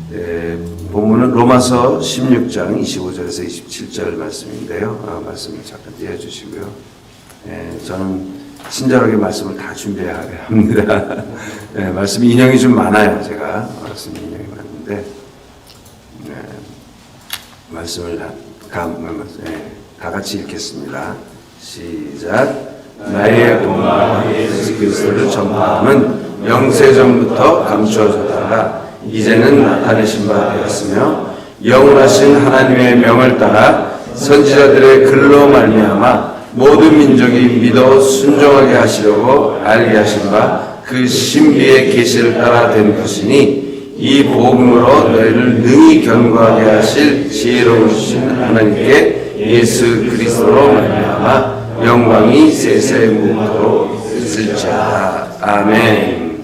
본문은 로마서 16장 25절에서 27절 말씀인데요. 말씀을 잠깐 띄워주시고요. 저는 친절하게 말씀을 다 준비해야 합니다. 말씀 인용이 좀 많아요. 제가 말씀 인용이 많은데 말씀을 다 같이 읽겠습니다. 시작. 나의 복음과 예수 그리스도를 전파함은 영세전부터 감추어졌다가 이제는 나타내신 바 되었으며 영원하신 하나님의 명을 따라 선지자들의 글로 말미암아 모든 민족이 믿어 순종하게 하시려고 알게 하신 바 그 신비의 계시를 따라 된 것이니 이 복음으로 너희를 능히 견고하게 하실 지혜로우신 하나님께 예수 그리스도로 말미암아 영광이 세세 무토록 있을지어다. 아멘.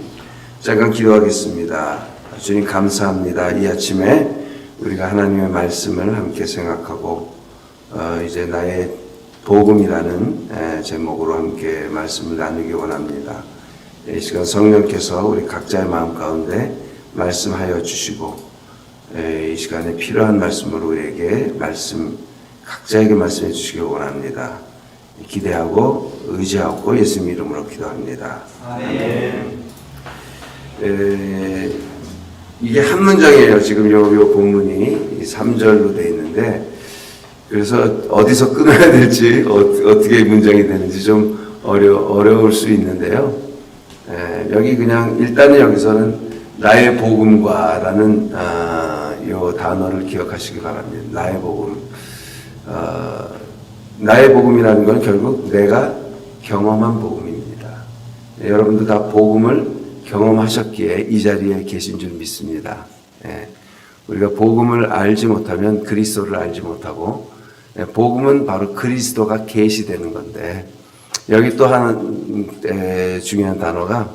잠깐 기도하겠습니다. 주님 감사합니다. 이 아침에 우리가 하나님의 말씀을 함께 생각하고 이제 나의 복음이라는 제목으로 함께 말씀을 나누기 원합니다. 이 시간 성령께서 우리 각자의 마음 가운데 말씀하여 주시고 이 시간에 필요한 말씀으로 우리에게 각자에게 말씀해 주시기 원합니다. 기대하고 의지하고 예수님 이름으로 기도합니다. 아멘. 이게 한 문장이에요. 지금 요 본문이 3절로 되어 있는데 그래서 어디서 끊어야 될지 어떻게 문장이 되는지 좀 어려울 수 있는데요. 여기 그냥 일단은 여기서는 나의 복음과라는 요 단어를 기억하시기 바랍니다. 나의 복음. 나의 복음이라는 건 결국 내가 경험한 복음입니다. 여러분도 다 복음을 경험하셨기에 이 자리에 계신 줄 믿습니다. 우리가 복음을 알지 못하면 그리스도를 알지 못하고 복음은 바로 그리스도가 계시되는 건데 여기 또 하나 중요한 단어가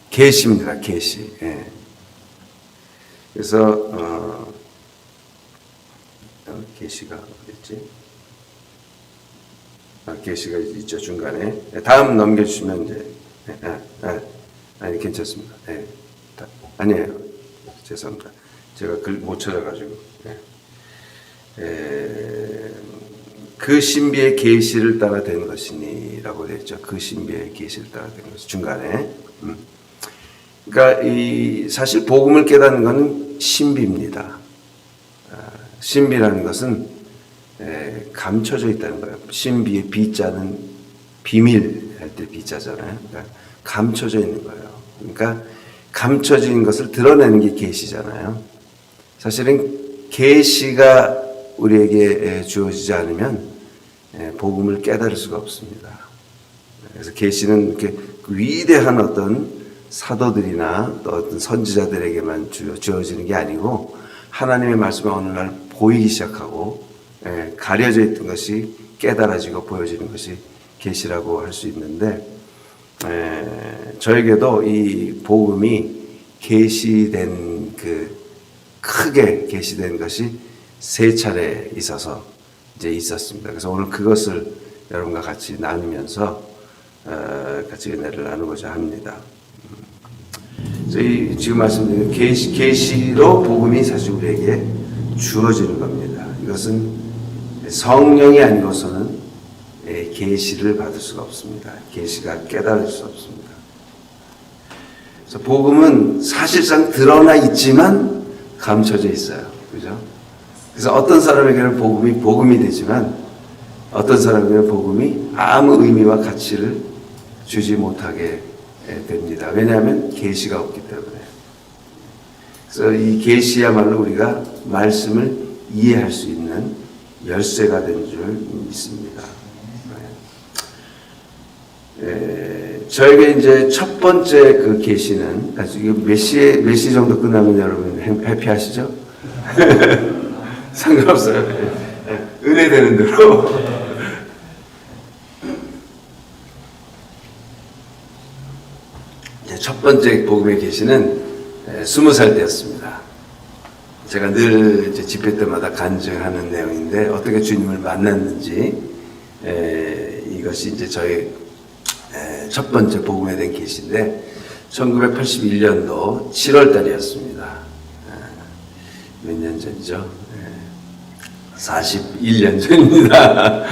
계시입니다. 계시. 그래서 계시가 어딨지? 계시가 있죠 중간에. 다음 넘겨주시면 이제 아니 괜찮습니다. 아니에요. 죄송합니다. 제가 글 못 찾아가지고. 그 신비의 계시를 따라 된 것이니라고 되어 있죠. 그 신비의 계시를 따라 된 것이 중간에. 그러니까 사실 복음을 깨닫는 것은 신비입니다. 신비라는 것은 감춰져 있다는 거예요. 신비의 비자는 비밀 할 때 비자잖아요. 그러니까 감춰져 있는 거예요. 그러니까 감춰진 것을 드러내는 게 계시잖아요. 사실은 계시가 우리에게 주어지지 않으면 복음을 깨달을 수가 없습니다. 그래서 계시는 이렇게 위대한 어떤 사도들이나 또 어떤 선지자들에게만 주어지는 게 아니고 하나님의 말씀이 어느 날 보이기 시작하고 가려져 있던 것이 깨달아지고 보여지는 것이 계시라고 할 수 있는데 저에게도 이 복음이 계시된 크게 계시된 것이 3차례 있어서 이제 있었습니다. 그래서 오늘 그것을 여러분과 같이 나누면서 같이 은혜를 나누고자 합니다. 저희 지금 말씀드린 계시로 복음이 사실 우리에게 주어지는 겁니다. 이것은 성령이 아니고서는 계시를 받을 수가 없습니다. 계시가 깨달을 수 없습니다. 그래서 복음은 사실상 드러나 있지만 감춰져 있어요. 그죠? 그래서 어떤 사람에게는 복음이 되지만 어떤 사람에게는 복음이 아무 의미와 가치를 주지 못하게 됩니다. 왜냐하면 계시가 없기 때문에. 그래서 이 계시야말로 우리가 말씀을 이해할 수 있는 열쇠가 된 줄 믿습니다. 저에게 이제 첫 번째 그 계시는 몇 시 정도 끝나면 여러분 해피하시죠? 상관없어요. 은혜되는 대로. 첫 번째 복음의 계시는 20살 때였습니다. 제가 늘 이제 집회 때마다 간증하는 내용인데 어떻게 주님을 만났는지 이것이 이제 저의 첫 번째 복음에 대한 계시인데 1981년도 7월 달이었습니다. 몇 년 전이죠? 41년 전입니다.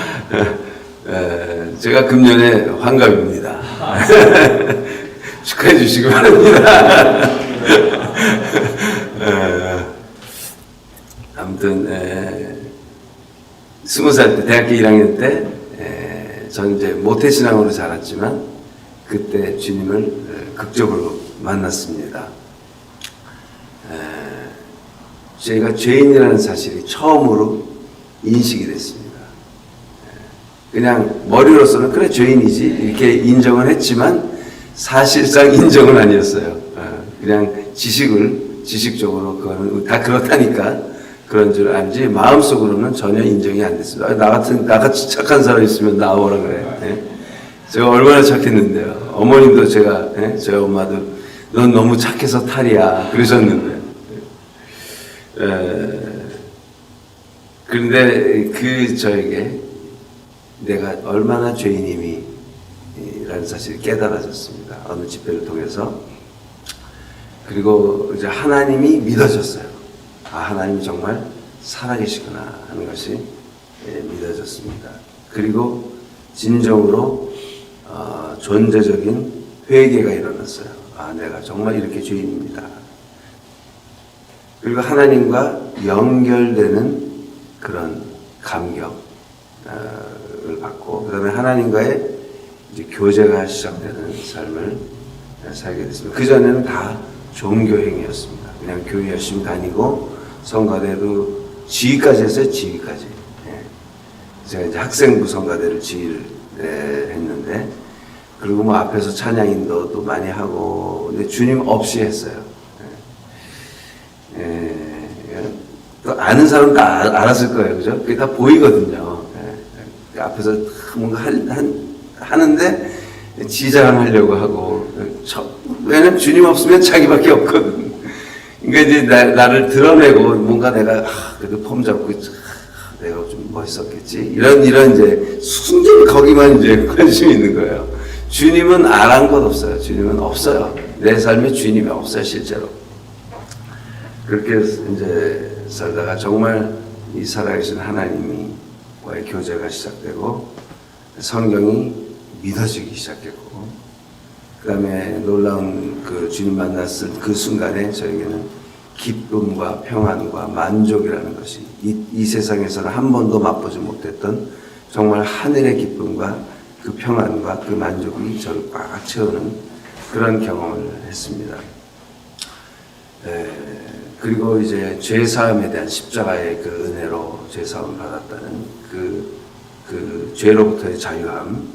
제가 금년에 환갑입니다. 축하해 주시기 바랍니다. 아무튼 20살 때 대학교 1학년 때 저는 이제 모태신앙으로 자랐지만 그때 주님을 극적으로 만났습니다. 제가 죄인이라는 사실이 처음으로 인식이 됐습니다. 그냥 머리로서는 그래 죄인이지 이렇게 인정을 했지만 사실상 인정은 아니었어요. 그냥 지식적으로 그거는 다 그렇다니까 그런 줄 알지 마음속으로는 전혀 인정이 안 됐습니다. 나같이 착한 사람 있으면 나오라 그래. 제가 얼마나 착했는데요. 어머님도 저희 엄마도 넌 너무 착해서 탈이야 그러셨는데. 그런데 저에게 내가 얼마나 죄인임이라는 사실을 깨달아졌습니다. 어느 집회를 통해서. 그리고 이제 하나님이 믿어졌어요. 하나님이 정말 살아계시구나 하는 것이 믿어졌습니다. 그리고 진정으로 존재적인 회개가 일어났어요. 내가 정말 이렇게 죄인입니다. 그리고 하나님과 연결되는 그런 감격을 받고, 그 다음에 하나님과의 이제 교제가 시작되는 삶을 살게 됐습니다. 그전에는 다 종교행위였습니다. 그냥 교회 열심히 다니고, 성가대도 지휘까지 했어요, 지휘까지. 제가 이제 학생부 성가대를 지휘를 했는데, 그리고 뭐 앞에서 찬양 인도도 많이 하고, 근데 주님 없이 했어요. 또 아는 사람은 다 알았을 거예요, 그죠? 그게 다 보이거든요. 앞에서 뭔가 하는데 지자랑하려고 하고, 왜냐면 주님 없으면 자기밖에 없거든. 그러니까 이제 나를 드러내고 뭔가 내가 그래도 폼 잡고 내가 좀 멋있었겠지. 이런 이제 순전히 거기만 이제 관심이 있는 거예요. 주님은 안 것 없어요. 주님은 없어요. 내 삶에 주님이 없어요, 실제로. 그렇게 이제 살다가 정말 이 살아계신 하나님과의 교제가 시작되고 성경이 믿어지기 시작했고, 그 다음에 놀라운 그 주님 만났을 그 순간에 저에게는 기쁨과 평안과 만족이라는 것이 이 세상에서는 한 번도 맛보지 못했던 정말 하늘의 기쁨과 그 평안과 그 만족이 저를 꽉 채우는 그런 경험을 했습니다. 그리고 이제 죄사함에 대한 십자가의 그 은혜로 죄사함을 받았다는 그 죄로부터의 자유함.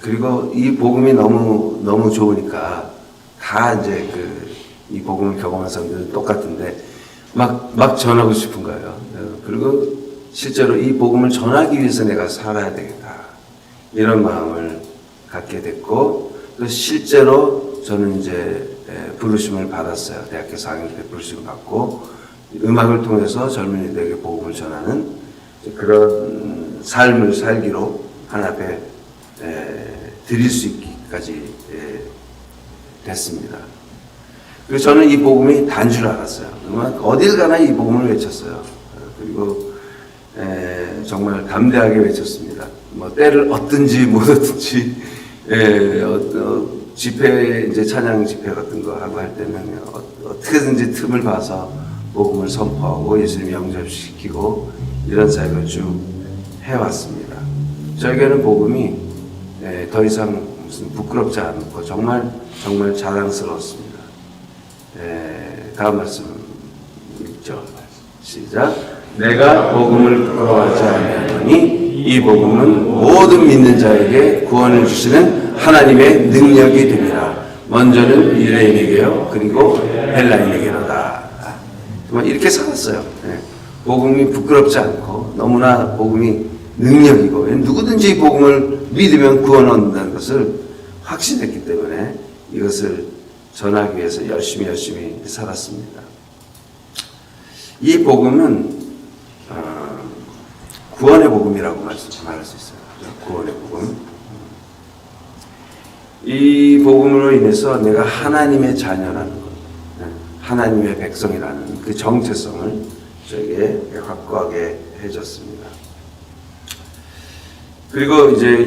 그리고 이 복음이 너무 좋으니까 다 이제 이 복음을 경험한 사람들은 똑같은데 막 전하고 싶은 거예요. 그리고 실제로 이 복음을 전하기 위해서 내가 살아야 되겠다. 이런 마음을 갖게 됐고, 또 실제로 저는 이제 부르심을 받았어요. 대학교 4학년 때 부르심을 받고 음악을 통해서 젊은이들에게 복음을 전하는 그런 삶을 살기로 하나님 앞에 드릴 수 있기까지 됐습니다. 그래서 저는 이 복음이 단 줄 알았어요. 어딜 가나 이 복음을 외쳤어요. 그리고 정말 담대하게 외쳤습니다. 뭐 때를 얻든지 못 얻든지 집회, 이제 찬양 집회 같은 거 하고 할 때는 어떻게든지 틈을 봐서 복음을 선포하고 예수님 영접시키고 이런 사역을 쭉 해왔습니다. 저에게는 복음이 더 이상 무슨 부끄럽지 않고 정말 자랑스러웠습니다. 다음 말씀 읽죠. 시작. 내가 복음을 부끄러워하지 아니하노니 이 복음은 모든 믿는 자에게 구원을 주시는 하나님의 능력이 됩니다. 먼저는 유대인에게요, 그리고 헬라인에게로다. 정말 이렇게 살았어요. 복음이 부끄럽지 않고 너무나 복음이 능력이고 누구든지 이 복음을 믿으면 구원 얻는다는 것을 확신했기 때문에 이것을 전하기 위해서 열심히 살았습니다. 이 복음은 구원의 복음이라고 말할 수 있어요. 구원의 복음. 이 복음으로 인해서 내가 하나님의 자녀라는 것, 하나님의 백성이라는 그 정체성을 저에게 확고하게 해줬습니다. 그리고 이제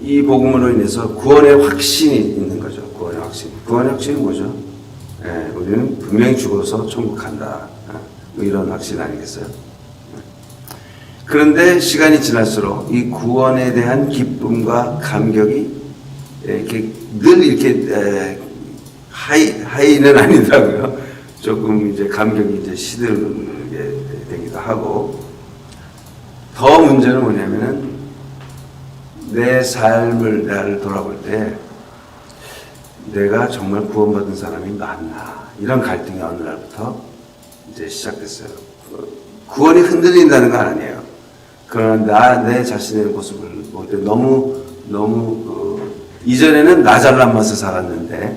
이 복음으로 인해서 구원의 확신이 있는 거죠. 구원의 확신. 구원의 확신이 뭐죠? 우리는 분명히 죽어서 천국 간다. 뭐 이런 확신 아니겠어요? 그런데 시간이 지날수록 이 구원에 대한 기쁨과 감격이 이렇게 늘 이렇게 하이는 아니더라고요. 조금 이제 감격이 이제 시들게 되기도 하고, 더 문제는 뭐냐면은 내 삶을 나를 돌아볼 때 내가 정말 구원받은 사람이 맞나, 이런 갈등이 어느 날부터 이제 시작됐어요. 구원이 흔들린다는 건 아니에요. 그러나 내 자신의 모습을 볼 때 너무 이전에는 나 잘난 맛을 살았는데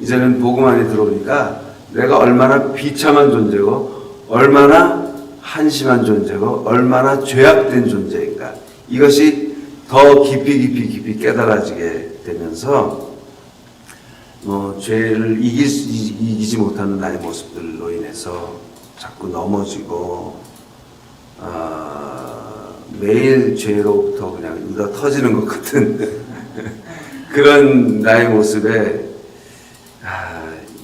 이제는 복음 안에 들어오니까 내가 얼마나 비참한 존재고 얼마나 한심한 존재고 얼마나 죄악된 존재인가, 이것이 더 깊이 깨달아지게 되면서 죄를 이기지 못하는 나의 모습들로 인해서 자꾸 넘어지고 매일 죄로부터 그냥 울어 터지는 것 같은 그런 나의 모습에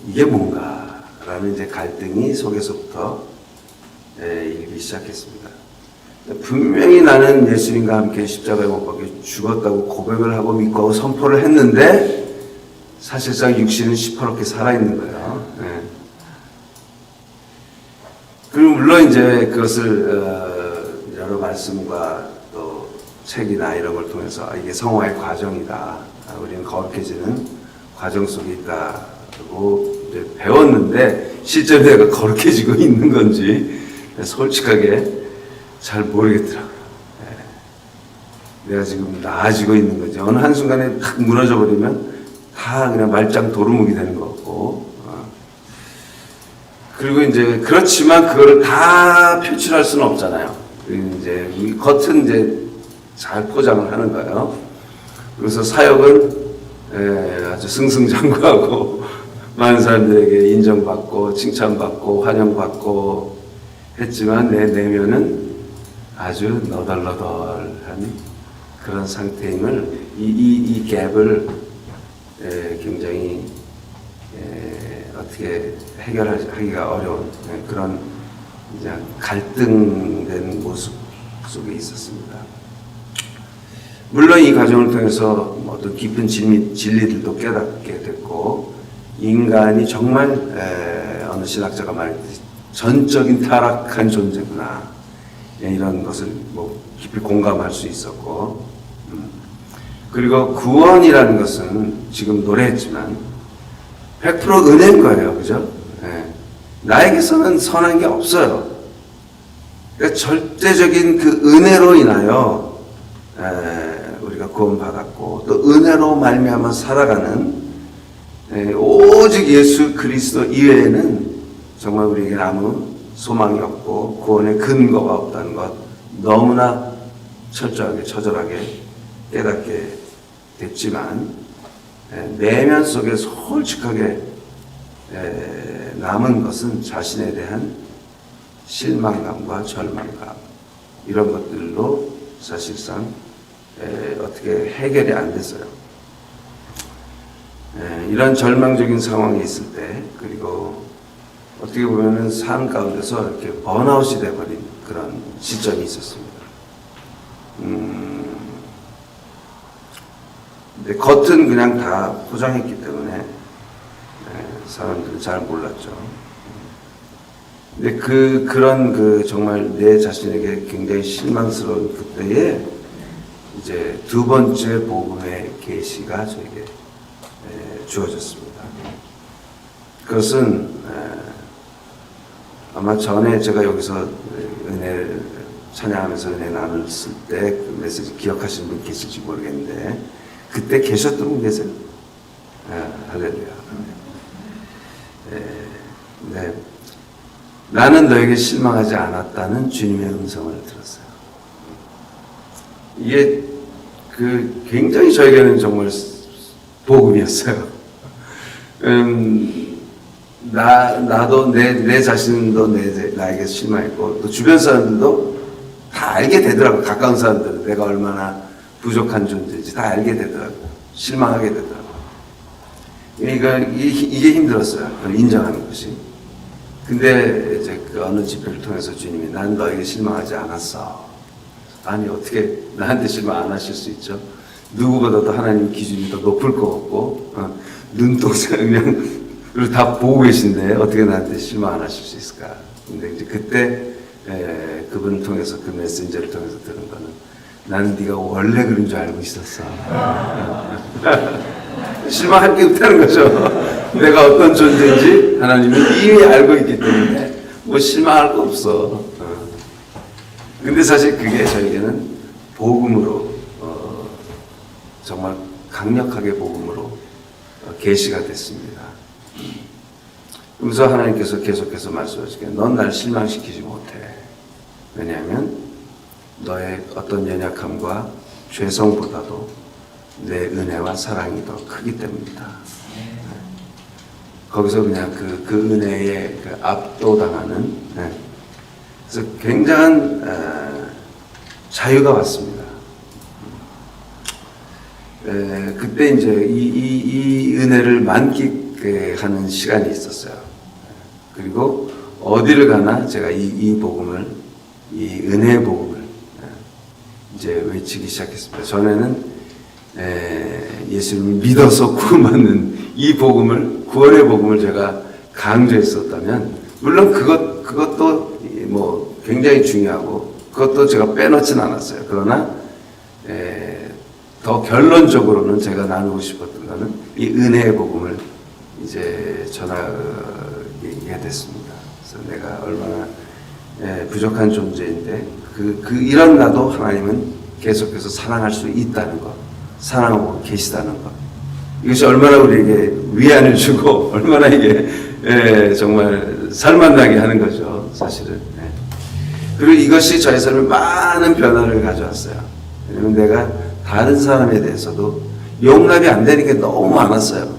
이게 뭔가라는 이제 갈등이 속에서부터 일기 시작했습니다. 분명히 나는 예수님과 함께 십자가에 못 박혀 죽었다고 고백을 하고 믿고 하고 선포를 했는데 사실상 육신은 시퍼렇게 살아있는 거예요. 그리고 물론 이제 그것을 여러 말씀과 또 책이나 이런 걸 통해서 이게 성화의 과정이다, 우리는 거룩해지는 과정 속에 있다고 이제 배웠는데 실제로 내가 거룩해지고 있는 건지 솔직하게 잘 모르겠더라고요. 내가 지금 나아지고 있는 건지, 어느 한순간에 탁 무너져 버리면 다 그냥 말짱 도루묵이 되는 것 같고, 그리고 이제 그렇지만 그거를 다 표출할 수는 없잖아요. 이제 겉은 이제 잘 포장을 하는 거예요. 그래서 사역은 아주 승승장구하고 많은 사람들에게 인정받고 칭찬받고 환영받고 했지만 내 내면은 아주 너덜너덜한 그런 상태임을 이 갭을 굉장히 어떻게 해결하기가 어려운 그런 이제 갈등된 모습 속에 있었습니다. 물론 이 과정을 통해서 어떤 깊은 진리들도 깨닫게 됐고, 인간이 정말 어느 신학자가 말했듯이 전적인 타락한 존재구나, 이런 것을 깊이 공감할 수 있었고, 그리고 구원이라는 것은 지금 노래했지만 100% 은혜인 거예요. 그죠? 나에게서는 선한 게 없어요. 그러니까 절대적인 그 은혜로 인하여 우리가 구원받았고, 또 은혜로 말미암아 살아가는 오직 예수 그리스도 이외에는 정말 우리에게 아무 소망이 없고 구원의 근거가 없다는 것 너무나 철저하게 처절하게 깨닫게 됐지만, 내면 속에 솔직하게 남은 것은 자신에 대한 실망감과 절망감, 이런 것들로 사실상 어떻게 해결이 안 됐어요. 이런 절망적인 상황에 있을 때, 그리고 어떻게 보면은 삶 가운데서 이렇게 번아웃이 돼버린 그런 시점이 있었습니다. 근데 겉은 그냥 다 포장했기 때문에 사람들은 잘 몰랐죠. 근데 그런 정말 내 자신에게 굉장히 실망스러운 그때에 이제 두 번째 복음의 계시가 저에게 주어졌습니다. 그것은 아마 전에 제가 여기서 은혜를 찬양하면서 은혜 나눴을 때 그 메시지 기억하시는 분 계실지 모르겠는데, 그때 계셨던 분 계세요? 할렐루야. 네. 나는 너에게 실망하지 않았다는 주님의 음성을 들었어요. 이게 굉장히 저에게는 정말 복음이었어요. 나도 내 자신도 나에게 실망했고, 또 주변 사람들도 다 알게 되더라고. 가까운 사람들은 내가 얼마나 부족한 존재인지 다 알게 되더라고. 실망하게 되더라고. 그러니까 이게 힘들었어요. 그걸 인정하는 것이. 근데 이제 그 어느 집회를 통해서 주님이 난 너에게 실망하지 않았어. 아니, 어떻게 나한테 실망 안 하실 수 있죠? 누구보다도 하나님 기준이 더 높을 것 같고, 눈동자 그냥 다 보고 계신데 어떻게 나한테 실망 안 하실 수 있을까? 근데 이제 그때 그분을 통해서, 그 메신저를 통해서 들은 거는, 나는 네가 원래 그런 줄 알고 있었어. 실망할 게 없다는 거죠. 내가 어떤 존재인지 하나님은 이미 알고 있기 때문에 뭐 실망할 거 없어. 근데 사실 그게 저에게는 복음으로, 정말 강력하게 복음으로 계시가 됐습니다. 그래서 하나님께서 계속해서 말씀하시기에 넌 날 실망시키지 못해. 왜냐하면 너의 어떤 연약함과 죄성보다도 내 은혜와 사랑이 더 크기 때문이다. 거기서 그냥 그 은혜에 압도당하는, 그래서 굉장한 자유가 왔습니다. 그때 이제 이 은혜를 만끽하는 시간이 있었어요. 그리고 어디를 가나 제가 이 복음을, 이 은혜의 복음을 이제 외치기 시작했습니다. 전에는 예수님을 믿어서 구원받는 이 복음을, 구원의 복음을 제가 강조했었다면, 물론 그것도 뭐 굉장히 중요하고 그것도 제가 빼놓진 않았어요. 그러나 더 결론적으로는 제가 나누고 싶었던 것은 이 은혜의 복음을 이제 전하게 됐습니다. 그래서 내가 얼마나 부족한 존재인데 이런 나도 하나님은 계속해서 사랑할 수 있다는 것, 사랑하고 계시다는 것, 이것이 얼마나 우리에게 위안을 주고 얼마나 이게 정말 살만나게 하는 거죠, 사실은. 그리고 이것이 저의 삶에 많은 변화를 가져왔어요. 왜냐면 내가 다른 사람에 대해서도 용납이 안 되는 게 너무 많았어요.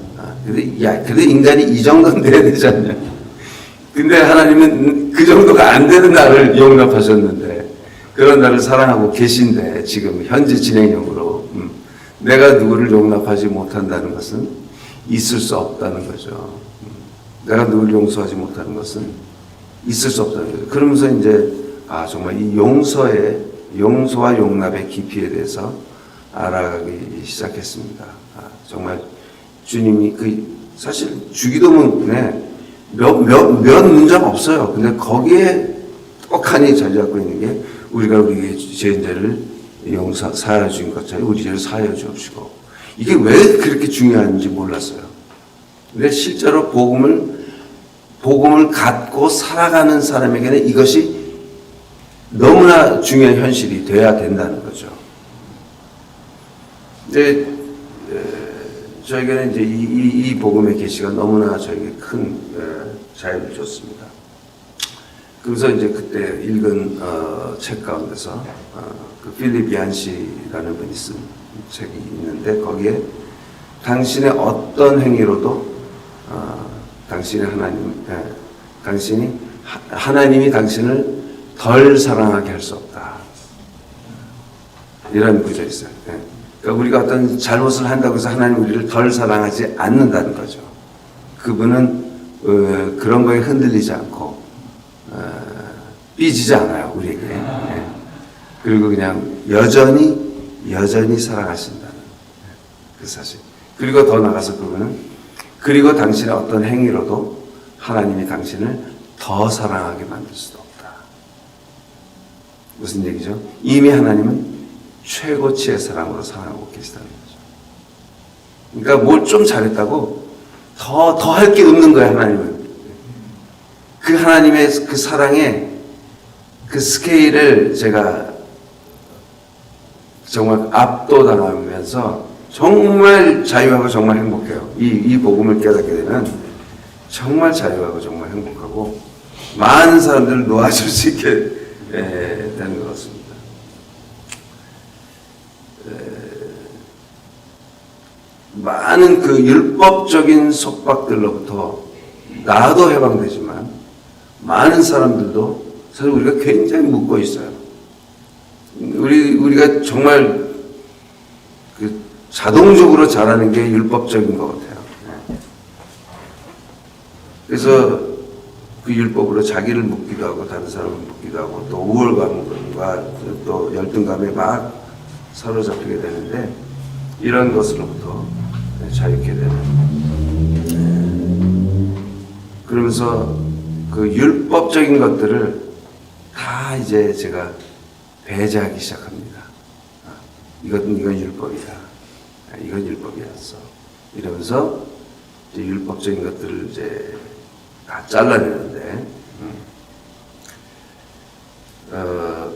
그래도 인간이 이 정도는 돼야 되지 않냐. 근데 하나님은 그 정도가 안 되는 나를 용납하셨는데, 그런 나를 사랑하고 계신데, 지금 현재 진행형으로 내가 누구를 용납하지 못한다는 것은 있을 수 없다는 거죠. 내가 누구를 용서하지 못하는 것은 있을 수 없다는 거죠. 그러면서 이제 정말 이 용서와 용납의 깊이에 대해서 알아가기 시작했습니다. 정말 주님이 사실 주기도문에 몇 문장 없어요. 근데 거기에 떡하니 자리 잡고 있는 게, 우리가 우리의 죄인들을 사하여 주신 것처럼 우리 죄를 사하여 주옵시고, 이게 왜 그렇게 중요한지 몰랐어요. 근데 실제로 복음을 갖고 살아가는 사람에게는 이것이 너무나 중요한 현실이 돼야 된다는 거죠. 근데 저에게는 이제 이 복음의 계시가 너무나 저에게 큰 자유를 줬습니다. 그래서 이제 그때 읽은 책 가운데서 그 필립 얀시라는 분이 쓴 책이 있는데, 거기에 당신의 어떤 행위로도 하나님이 당신을 덜 사랑하게 할 수 없다, 이런 구절이 있어요. 그러니까 우리가 어떤 잘못을 한다고 해서 하나님 우리를 덜 사랑하지 않는다는 거죠. 그분은 그런 거에 흔들리지 않고 삐지지 않아요, 우리에게. 그리고 그냥 여전히 사랑하신다는 그 사실. 그리고 더 나가서 그리고 당신의 어떤 행위로도 하나님이 당신을 더 사랑하게 만들 수도 없다. 무슨 얘기죠? 이미 하나님은 최고치의 사랑으로 사랑하고 계시다는 거죠. 그러니까 뭘 좀 잘했다고 더 할 게 없는 거예요, 하나님은. 그 하나님의 그 사랑의 그 스케일을 제가 정말 압도당하면서 정말 자유하고 정말 행복해요. 이 복음을 깨닫게 되면 정말 자유하고 정말 행복하고 많은 사람들을 놓아줄 수 있게 되는 것 같습니다. 많은 그 율법적인 속박들로부터 나도 해방되지만 많은 사람들도 사실 우리가 굉장히 묶고 있어요. 우리가 정말 그 자동적으로 잘하는 게 율법적인 것 같아요. 그래서 그 율법으로 자기를 묶기도 하고 다른 사람을 묶기도 하고 또 우월감과 또 열등감에 막 사로잡히게 되는데 이런 것으로부터 자유케 되는. 그러면서 그 율법적인 것들을 다 이제 제가 배제하기 시작합니다. 이건 율법이다. 이건 율법이었어. 이러면서 이제 율법적인 것들을 이제 다 잘라내는데,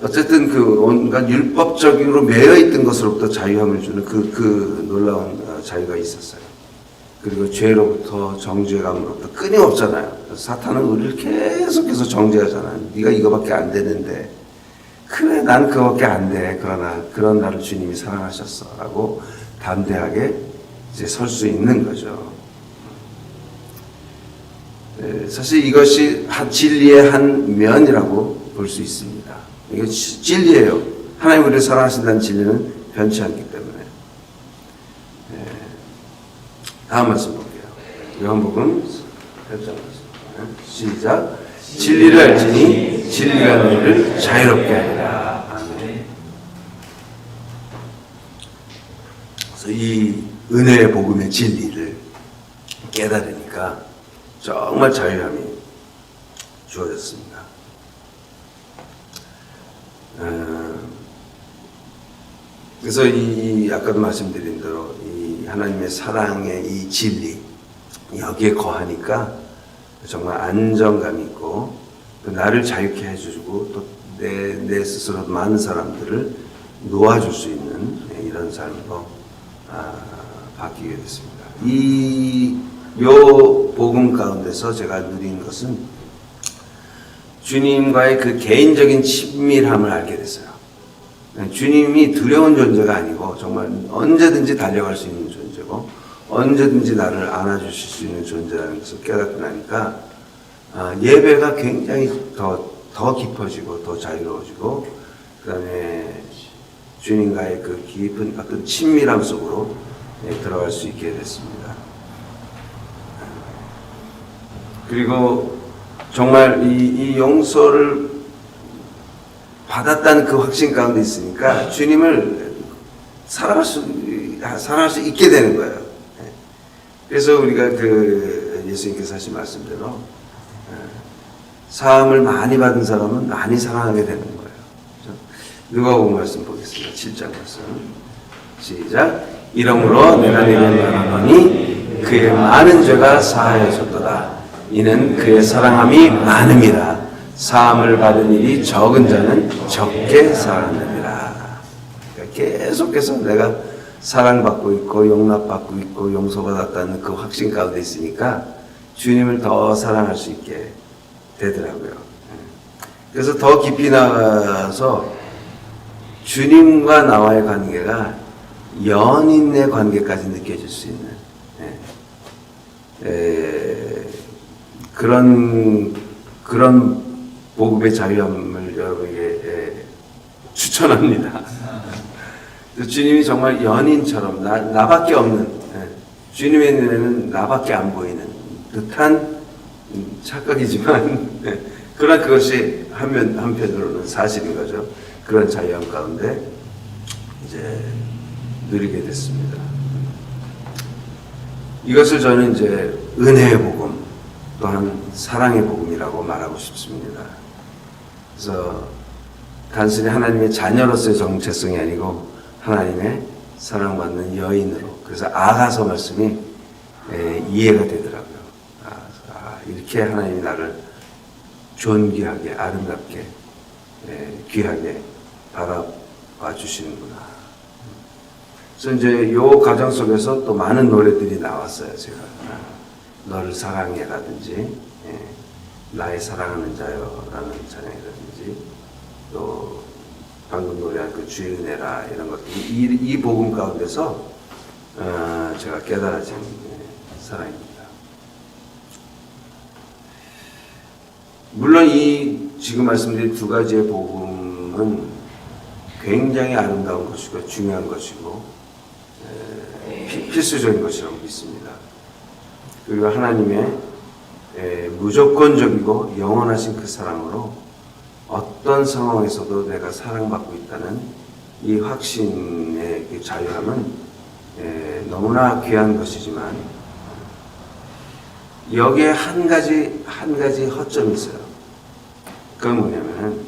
어쨌든 그 온갖 율법적으로 매여 있던 것으로부터 자유함을 주는 그 놀라운 자유가 있었어요. 그리고 죄로부터 정죄감으로부터 끊임없잖아요. 사탄은 우리를 계속해서 정죄하잖아요. 네가 이거밖에 안 되는데. 그래, 난 그거밖에 안 돼. 그러나 그런 나를 주님이 사랑하셨어. 라고 담대하게 이제 설 수 있는 거죠. 사실 이것이 진리의 한 면이라고 볼 수 있습니다. 이게 진리예요. 하나님 우리를 사랑하신다는 진리는 변치 않기 때문에. 다음 말씀 볼게요. 요한복음 8장 말씀. 시작. 진리를 알지니 진리가 너희를 자유롭게 하리라. 아멘. 그래서 이 은혜의 복음의 진리를 깨달으니까 정말 자유함이 주어졌습니다. 그래서 아까도 말씀드린 대로 이 하나님의 사랑의 이 진리 여기에 거하니까 정말 안정감이 있고 또 나를 자유케 해주고 또 내 스스로 많은 사람들을 놓아줄 수 있는 이런 삶으로 바뀌게 됐습니다. 요 복음 가운데서 제가 누린 것은 주님과의 그 개인적인 친밀함을 알게 됐어요. 주님이 두려운 존재가 아니고 정말 언제든지 달려갈 수 있는 존재고 언제든지 나를 안아주실 수 있는 존재라는 것을 깨닫고 나니까 예배가 굉장히 더 깊어지고 더 자유로워지고 그 다음에 주님과의 그 깊은 어떤 친밀함 속으로 들어갈 수 있게 됐습니다. 그리고 정말 이 용서를 받았다는 그 확신 가운데 있으니까 주님을 사랑할 수 있게 되는 거예요. 그래서 우리가 그 예수님께서 하신 말씀대로 사함을 많이 받은 사람은 많이 사랑하게 되는 거예요. 누가복음 말씀 보겠습니다. 7장 말씀. 시작. 이러므로 내가 네게 말하노니 그의 많은 죄가 사하여졌도다. 이는 그의 사랑함이 많음이라. 사함을 받은 일이 적은 자는 적게 사랑하느니라. 그러니까 계속해서 내가 사랑받고 있고 용납받고 있고 용서받았다는 그 확신 가운데 있으니까 주님을 더 사랑할 수 있게 되더라고요. 그래서 더 깊이 나가서 주님과 나와의 관계가 연인의 관계까지 느껴질 수 있는 그런 복음의 자유함을 여러분에게 추천합니다. 주님이 정말 연인처럼 나밖에 없는 주님의 눈에는 나밖에 안 보이는 듯한 착각이지만 그러나 그것이 한편으로는 사실인 거죠. 그런 자유함 가운데 이제 누리게 됐습니다. 이것을 저는 이제 은혜의 복음 또한 사랑의 복음이라고 말하고 싶습니다. 그래서 단순히 하나님의 자녀로서의 정체성이 아니고 하나님의 사랑받는 여인으로, 그래서 아가서 말씀이 이해가 되더라고요. 이렇게 하나님이 나를 존귀하게 아름답게 귀하게 바라봐 주시는구나. 그래서 이제 요 과정 속에서 또 많은 노래들이 나왔어요. 제가 너를 사랑해라든지 나의 사랑하는 자여라는 찬양이라든지 또 방금 노래한 그 주의 은혜라 이런 것들 이 복음 가운데서 제가 깨달아진 사랑입니다. 물론 이 지금 말씀드린 두 가지의 복음은 굉장히 아름다운 것이고 중요한 것이고 필수적인 것이라고 믿습니다. 그리고 하나님의 무조건적이고 영원하신 그 사랑으로 어떤 상황에서도 내가 사랑받고 있다는 이 확신의 그 자유함은 너무나 귀한 것이지만 여기에 한 가지 허점이 있어요. 그건 뭐냐면은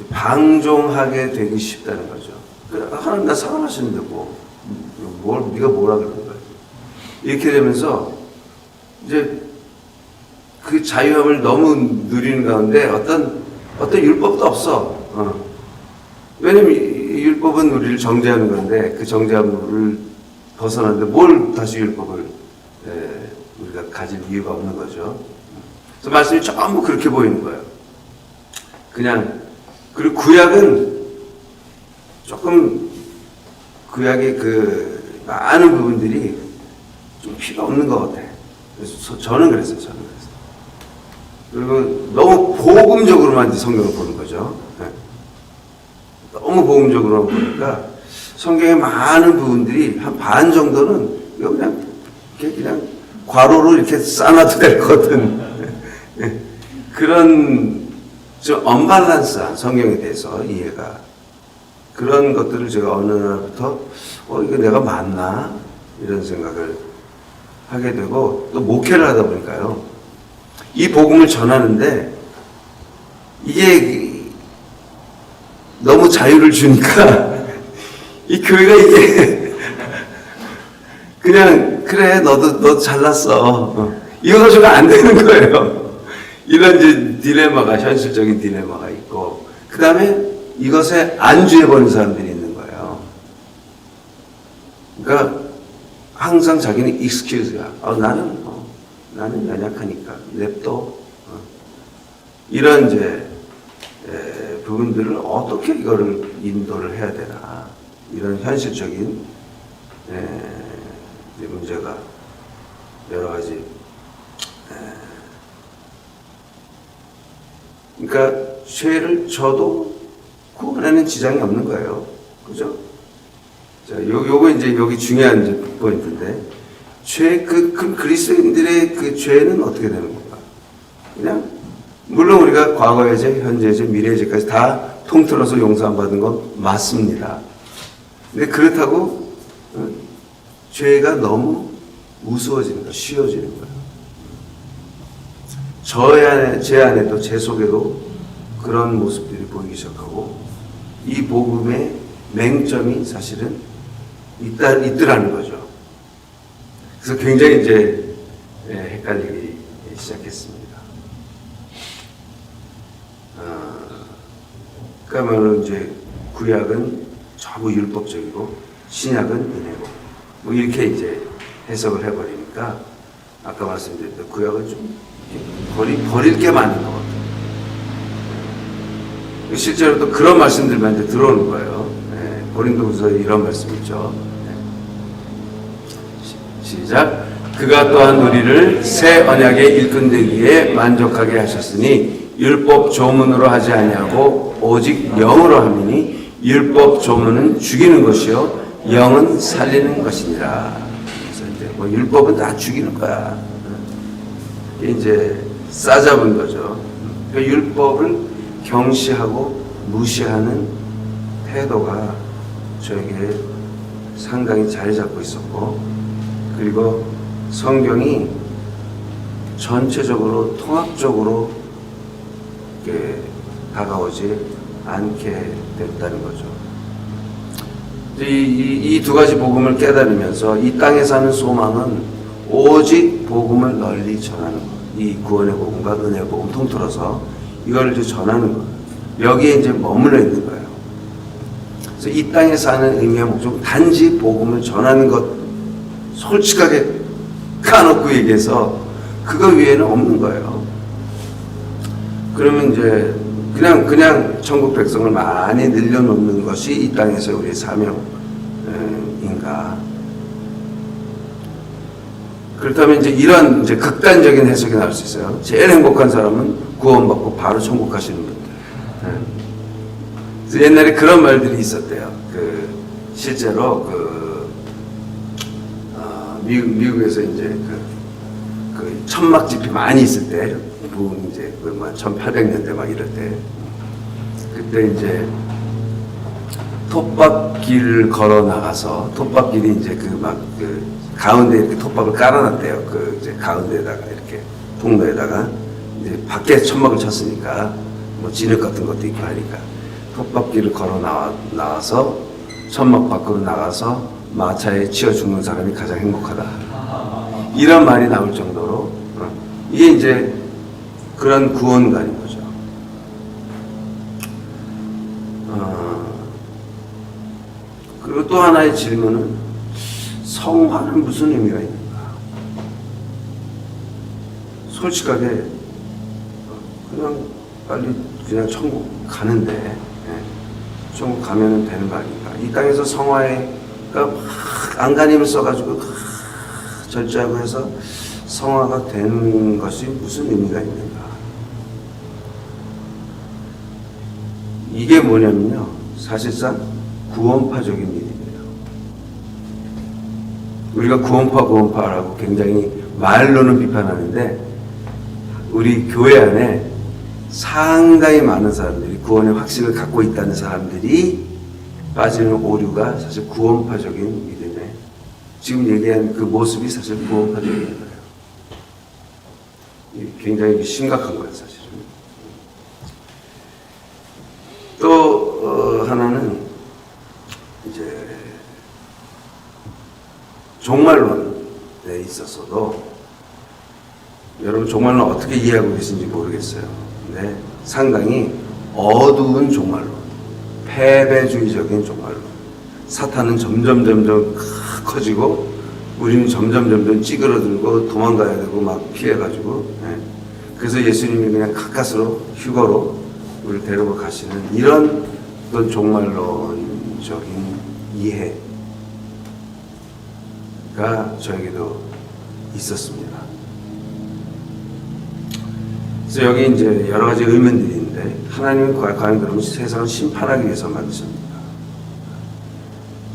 방종하게 되기 쉽다는 거죠. 하나님 나 사랑하시는데 네가 뭐라 그러는 거야. 이렇게 되면서 이제 그 자유함을 너무 누리는 가운데 어떤 율법도 없어. 왜냐면 율법은 우리를 정죄하는 건데 그 정죄함을 벗어나는데 뭘 다시 율법을 우리가 가질 이유가 없는 거죠. 그래서 말씀이 전부 그렇게 보이는 거예요. 그리고 구약은 조금 구약의 그 많은 부분들이 좀 필요 없는 것 같아. 그래서 저는 그랬어요. 그리고 너무 복음적으로만 성경을 보는 거죠. 너무 복음적으로만 보니까 성경의 많은 부분들이 한 반 정도는 이거 그냥 괄호로 이렇게 쌓아놔도 될 것 같은 그런 좀 언밸런스한 성경에 대해서 이해가 그런 것들을 제가 어느 날부터 이거 내가 맞나 이런 생각을 하게 되고 또 목회를 하다 보니까요 이 복음을 전하는데 이게 너무 자유를 주니까 이 교회가 이게 그냥 그래 너도 잘났어 이거 가지고 안 되는 거예요. 이런 이제 딜레마가 현실적인 딜레마가 있고 그 다음에 이것에 안주해버린 사람들이 있는 거예요. 그러니까 항상 자기는 excuse야. 나는 연약하니까 냅둬. 이런 이제 부분들을 어떻게 이거를 인도를 해야 되나 이런 현실적인 문제가 여러 가지. 그러니까 죄를 져도 구원에는 지장이 없는 거예요. 그죠? 자, 요거 이제 여기 중요한 이제 포인트인데, 그리스도인들의 그 죄는 어떻게 되는 건가? 그냥, 물론 우리가 과거의 죄, 현재의 죄, 미래의 죄까지 다 통틀어서 용서 안 받은 건 맞습니다. 근데 그렇다고, 죄가 너무 우스워지는 거, 쉬워지는 거예요. 제 안에도, 제 속에도 그런 모습들이 보이기 시작하고, 이 복음의 맹점이 사실은 있더라는 거죠. 그래서 굉장히 이제 헷갈리기 시작했습니다. 그러면 이제 구약은 전부 율법적이고 신약은 은혜고 뭐 이렇게 이제 해석을 해버리니까 아까 말씀드렸던 구약은 좀 버릴 게 많은 것 같아요. 실제로 또 그런 말씀들만 이제 들어오는 거예요. 고린도후서에 이런 말씀 있죠. 시작. 그가 또한 우리를 새 언약의 일꾼 되기에 만족하게 하셨으니 율법 조문으로 하지 아니하고 오직 영으로 함이니 율법 조문은 죽이는 것이요 영은 살리는 것이니라. 그래서 이제 뭐 율법은 다 죽이는 거야. 이게 이제 싸잡은 거죠. 그러니까 율법을 경시하고 무시하는 태도가 저에게 상당히 자리 잡고 있었고, 그리고 성경이 전체적으로 통합적으로 이렇게 다가오지 않게 됐다는 거죠. 이 두 가지 복음을 깨달으면서 이 땅에 사는 소망은 오직 복음을 널리 전하는 것. 이 구원의 복음과 은혜의 복음 통틀어서 이걸 이제 전하는 것. 여기에 이제 머물러 있는 거예요. 그래서 이 땅에 사는 의미와 목적은 단지 복음을 전하는 것. 솔직하게 까놓고 얘기해서 그거 위에는 없는 거예요. 그러면 이제 그냥 천국 백성을 많이 늘려놓는 것이 이 땅에서 우리의 사명 아닌가. 그렇다면 이제 이런 이제 극단적인 해석이 나올 수 있어요. 제일 행복한 사람은 구원받고 바로 천국 가시는 분들. 그래서 옛날에 그런 말들이 있었대요. 실제로 미국에서 이제 그 천막 집회 많이 있을 때, 이제 1800년대 막 이럴 때, 그때 이제 톱밥길을 걸어 나가서 톱밥길이 이제 가운데 이렇게 톱밥을 깔아놨대요. 이제 가운데에다가 이렇게 통로에다가 이제 밖에 천막을 쳤으니까 뭐 진흙 같은 것도 있고 하니까 톱밥길을 걸어 나와서 천막 밖으로 나가서 마차에 치여 죽는 사람이 가장 행복하다. 이런 말이 나올 정도로 이게 이제 그런 구원관인 거죠. 그리고 또 하나의 질문은 성화는 무슨 의미가 있는가? 솔직하게 그냥 빨리 그냥 천국 가는데 천국 가면 되는 거 아닌가? 이 땅에서 성화가 안간힘을 써가지고 절제하고 해서 성화가 되는 것이 무슨 의미가 있는가? 이게 뭐냐면요, 사실상 구원파적인 일이에요. 우리가 구원파라고 굉장히 말로는 비판하는데 우리 교회 안에 상당히 많은 사람들이 구원의 확신을 갖고 있다는 사람들이 빠지는 오류가 사실 구원파적인 믿음에 지금 얘기한 그 모습이 사실 구원파적인 거예요. 굉장히 심각한 거예요, 사실은. 또 하나는 이제 종말론에 있어서도 여러분 종말론 어떻게 이해하고 계신지 모르겠어요. 근데 상당히 어두운 종말론, 패배주의적인 종말론. 사탄은 점점 커지고 우리는 점점 찌그러들고 도망가야 되고 막 피해가지고. 그래서 예수님이 그냥 가까스로 휴거로 우리를 데리고 가시는 이런 어떤 종말론적인 이해가 저에게도 있었습니다. 그래서 여기 이제 여러 가지 의문들이 있는데, 하나님은 과연 그러면 세상을 심판하기 위해서 만드십니까?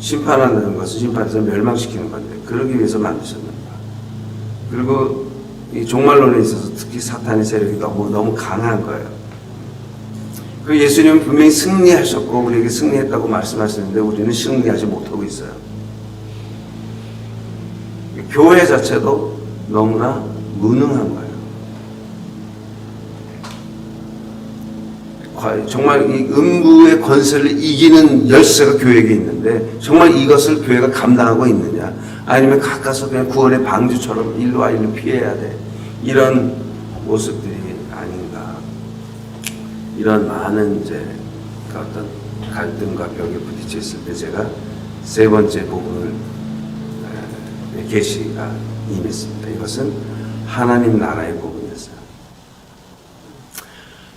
심판한다는 것은 심판해서 멸망시키는 건데, 그러기 위해서 만드셨는가? 그리고 이 종말론에 있어서 특히 사탄의 세력이 너무 강한 거예요. 그 예수님은 분명히 승리하셨고 우리에게 승리했다고 말씀하시는데 우리는 승리하지 못하고 있어요. 교회 자체도 너무나 무능한 거예요. 정말 이 음부의 권세를 이기는 열쇠가 교회에게 있는데 정말 이것을 교회가 감당하고 있느냐, 아니면 가까서 그냥 구원의 방주처럼 일로 피해야 돼, 이런 모습들이 아닌가. 이런 많은 이제 어떤 갈등과 벽에 부딪혀 있을 때 제가 세 번째 복음을 계시가 임했습니다. 이것은 하나님 나라의 복음이었어요.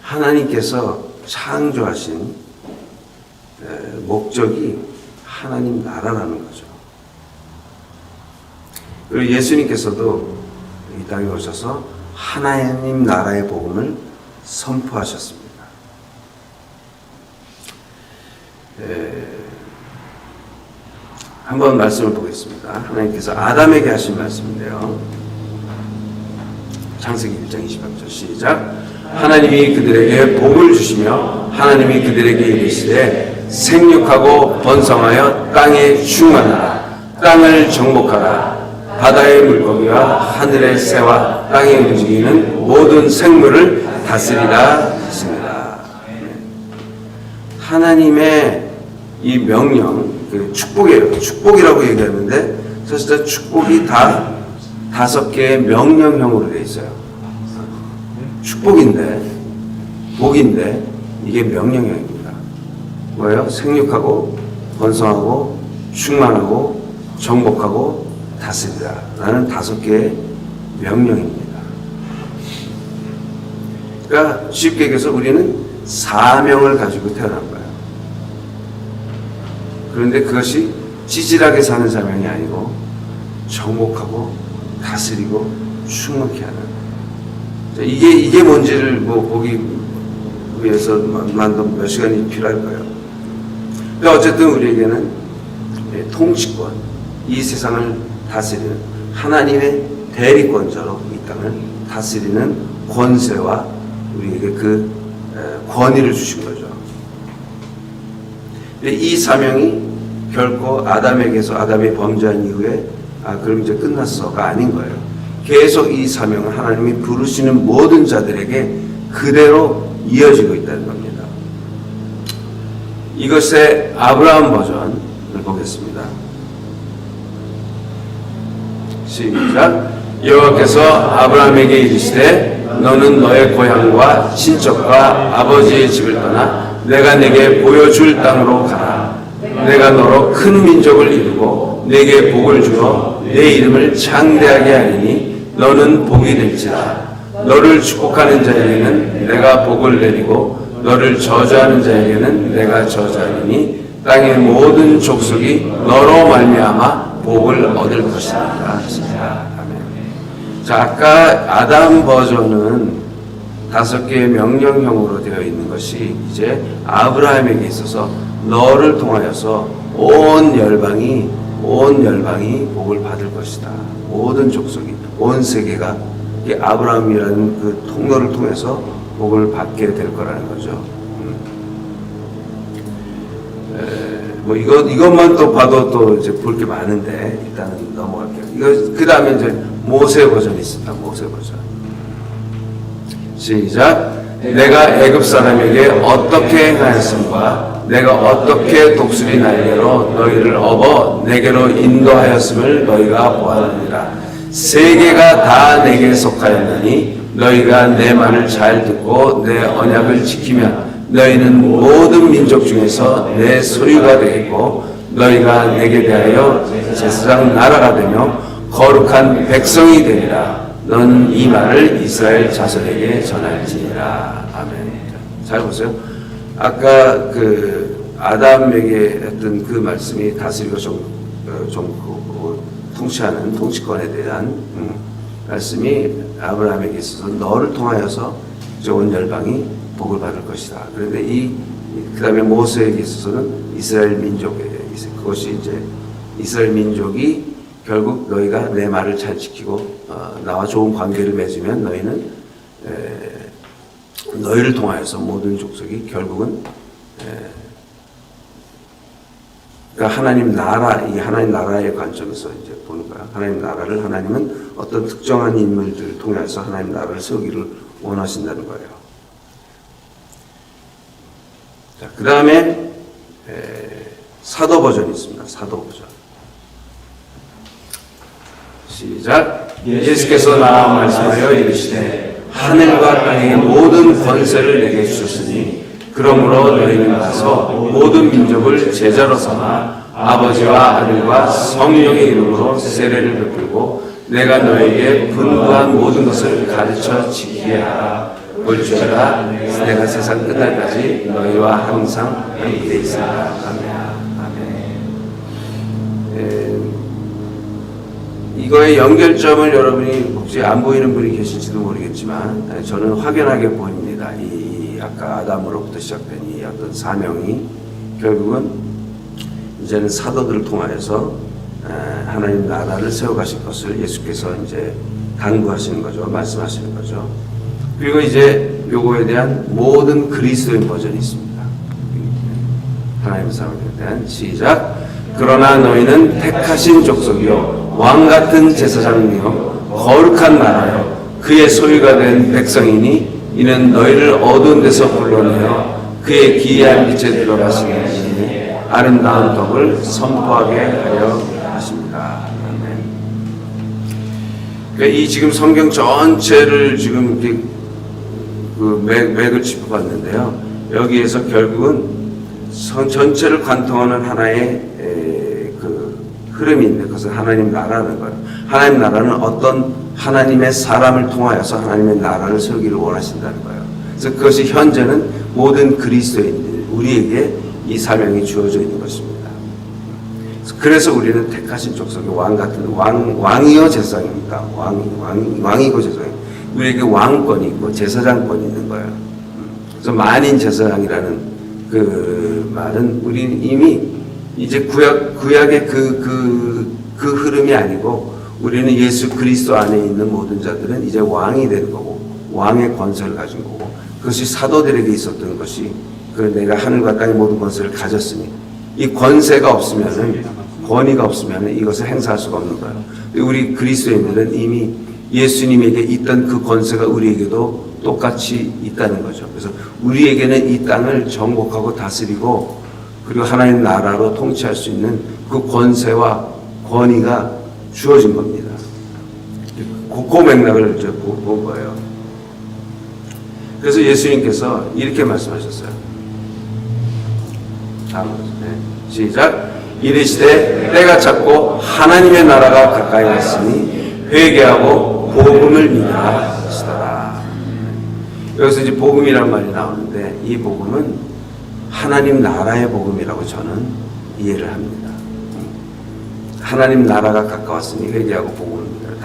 하나님께서 창조하신 목적이 하나님 나라라는 거죠. 그리고 예수님께서도 이 땅에 오셔서 하나님 나라의 복음을 선포하셨습니다. 한번 말씀을 보겠습니다. 하나님께서 아담에게 하신 말씀인데요. 창세기 1장 28절 시작. 하나님이 그들에게 복을 주시며 하나님이 그들에게 이르시되 생육하고 번성하여 땅에 충만하라. 땅을 정복하라. 바다의 물고기와 하늘의 새와 땅에 움직이는 모든 생물을 다스리라 하십니다. 하나님의 이 명령, 축복이에요. 축복이라고 얘기하는데 사실 축복이 다 5개의 명령형으로 되어 있어요. 축복인데, 복인데 이게 명령형입니다. 뭐예요? 생육하고 번성하고 충만하고 정복하고 다스리라 라는 5개의 명령입니다. 그러니까 쉽게 얘기해서 우리는 사명을 가지고 태어난 거예요. 그런데 그것이 찌질하게 사는 사명이 아니고 정복하고 다스리고 충만케 하는. 이게 뭔지를 보기 위해서 몇 시간이 필요할 거예요. 그러니까 어쨌든 우리에게는 통치권, 이 세상을 다스리는 하나님의 대리권자로 이 땅을 다스리는 권세와 우리에게 그 권위를 주신 거죠. 이 사명이 결코 아담이 범죄한 이후에 그럼 이제 끝났어가 아닌 거예요. 계속 이 사명은 하나님이 부르시는 모든 자들에게 그대로 이어지고 있다는 겁니다. 이것의 아브라함 버전을 보겠습니다. 시작. 여호와께서 아브라함에게 이르시되 너는 너의 고향과 친척과 아버지의 집을 떠나 내가 내게 보여줄 땅으로 가라. 내가 너로 큰 민족을 이루고 내게 복을 주어 내 이름을 창대하게 하리니 너는 복이 될지라. 너를 축복하는 자에게는 내가 복을 내리고 너를 저주하는 자에게는 내가 저주하리니 땅의 모든 족속이 너로 말미암아 복을 얻을 것이니라. 아멘. 자, 아까 아담 버전은 5개의 명령형으로 되어 있는 것이 이제 아브라함에게 있어서 너를 통하여서 온 열방이 복을 받을 것이다. 모든 족속이, 온 세계가 이 아브라함이라는 그 통로를 통해서 복을 받게 될 거라는 거죠. 이것만 또 봐도 또 이제 볼 게 많은데 일단은 넘어갈게요. 그 다음에 이제 모세 버전이 있습니다. 모세 버전. 시작. 내가 애굽 사람에게 어떻게 행하였음과 내가 어떻게 독수리 날개로 너희를 업어 내게로 인도하였음을 너희가 보았느니라. 세계가 다 내게 속하였나니 너희가 내 말을 잘 듣고 내 언약을 지키면 너희는 모든 민족 중에서 내 소유가 되겠고 너희가 내게 대하여 제사장 나라가 되며 거룩한 백성이 되리라. 넌 이 말을 이스라엘 자손에게 전할지니라. 아멘. 잘 보세요. 아까 그 아담에게 했던 그 말씀이 다스리고 통치하는 통치권에 대한 말씀이 아브라함에게 있어서 너를 통하여서 온 열방이 복을 받을 것이다. 그런데 그 다음에 모세에게 있어서는 이스라엘 민족에게, 그것이 이제 이스라엘 민족이 결국 너희가 내 말을 잘 지키고 나와 좋은 관계를 맺으면 너희를 통하여서 모든 족속이 결국은 그러니까 하나님 나라의 관점에서 이제 보는 거야. 하나님 나라를 하나님은 어떤 특정한 인물들을 통해서 하나님 나라를 세우기를 원하신다는 거예요. 자, 그 다음에 사도 버전이 있습니다. 사도 버전. 시작. 예수께서 나와 말씀하여 이르시되 하늘과 땅의 모든 권세를 내게 주셨으니 그러므로 너희는 가서 모든 민족을 제자로 삼아 아버지와 아들과 성령의 이름으로 세례를 베풀고 내가 너에게 분부한 모든 것을 가르쳐 지키게 하라. 볼지어다 내가 세상 끝날까지 너희와 항상 함께 있으리라. 아멘. 이거의 연결점을 여러분이 혹시 안 보이는 분이 계실지도 모르겠지만 저는 확연하게 보입니다. 아까 아담으로부터 시작된 이 어떤 사명이 결국은 이제는 사도들을 통하여서 하나님 나라를 세워가실 것을 예수께서 이제 당부하시는 거죠. 말씀하시는 거죠. 그리고 이제 요거에 대한 모든 그리스도인 버전이 있습니다. 하나님의 사명에 대한 시작. 그러나 너희는 택하신 족속이요 왕같은 제사장이요 거룩한 나라요 그의 소유가 된 백성이니 이는 너희를 어두운 데서 불러내어 그의 기이한 빛에 들어가시니 아름다운 덕을 선포하게 하려 하십니다. 아멘. 그러니까 이 지금 성경 전체를 지금 이렇게 맥을 짚어봤는데요. 여기에서 결국은 전체를 관통하는 하나의 그 흐름이 있는데 그것은 하나님 나라는 거예요. 하나님 나라는 어떤 하나님의 사람을 통하여서 하나님의 나라를 세우기를 원하신다는 거예요. 그래서 그것이 현재는 모든 그리스도인들, 우리에게 이 사명이 주어져 있는 것입니다. 그래서 우리는 택하신 족속의 왕 같은 왕이요 제사장입니다. 왕이고 제사장. 우리에게 왕권이 있고 제사장권이 있는 거예요. 그래서 만인 제사장이라는 그 말은 우리는 이미 이제 구약의 그 흐름이 아니고 우리는 예수 그리스도 안에 있는 모든 자들은 이제 왕이 되는 거고 왕의 권세를 가진 거고 그것이 사도들에게 있었던 것이 그 내가 하늘과 땅의 모든 권세를 가졌으니 이 권세가 없으면은 권위가 없으면은 이것을 행사할 수가 없는 거예요. 우리 그리스도인들은 이미 예수님에게 있던 그 권세가 우리에게도 똑같이 있다는 거죠. 그래서 우리에게는 이 땅을 정복하고 다스리고 그리고 하나님 나라로 통치할 수 있는 그 권세와 권위가 주어진 겁니다. 그 맥락을 본 거예요. 그래서 예수님께서 이렇게 말씀하셨어요. 시작. 이르시되 때가 찼고 하나님의 나라가 가까이 왔으니 회개하고 복음을 믿으라 하시더라. 여기서 이제 복음이라는 말이 나오는데 이 복음은 하나님 나라의 복음이라고 저는 이해를 합니다. 하나님 나라가 가까웠으니 회개하고 복음을 믿으라.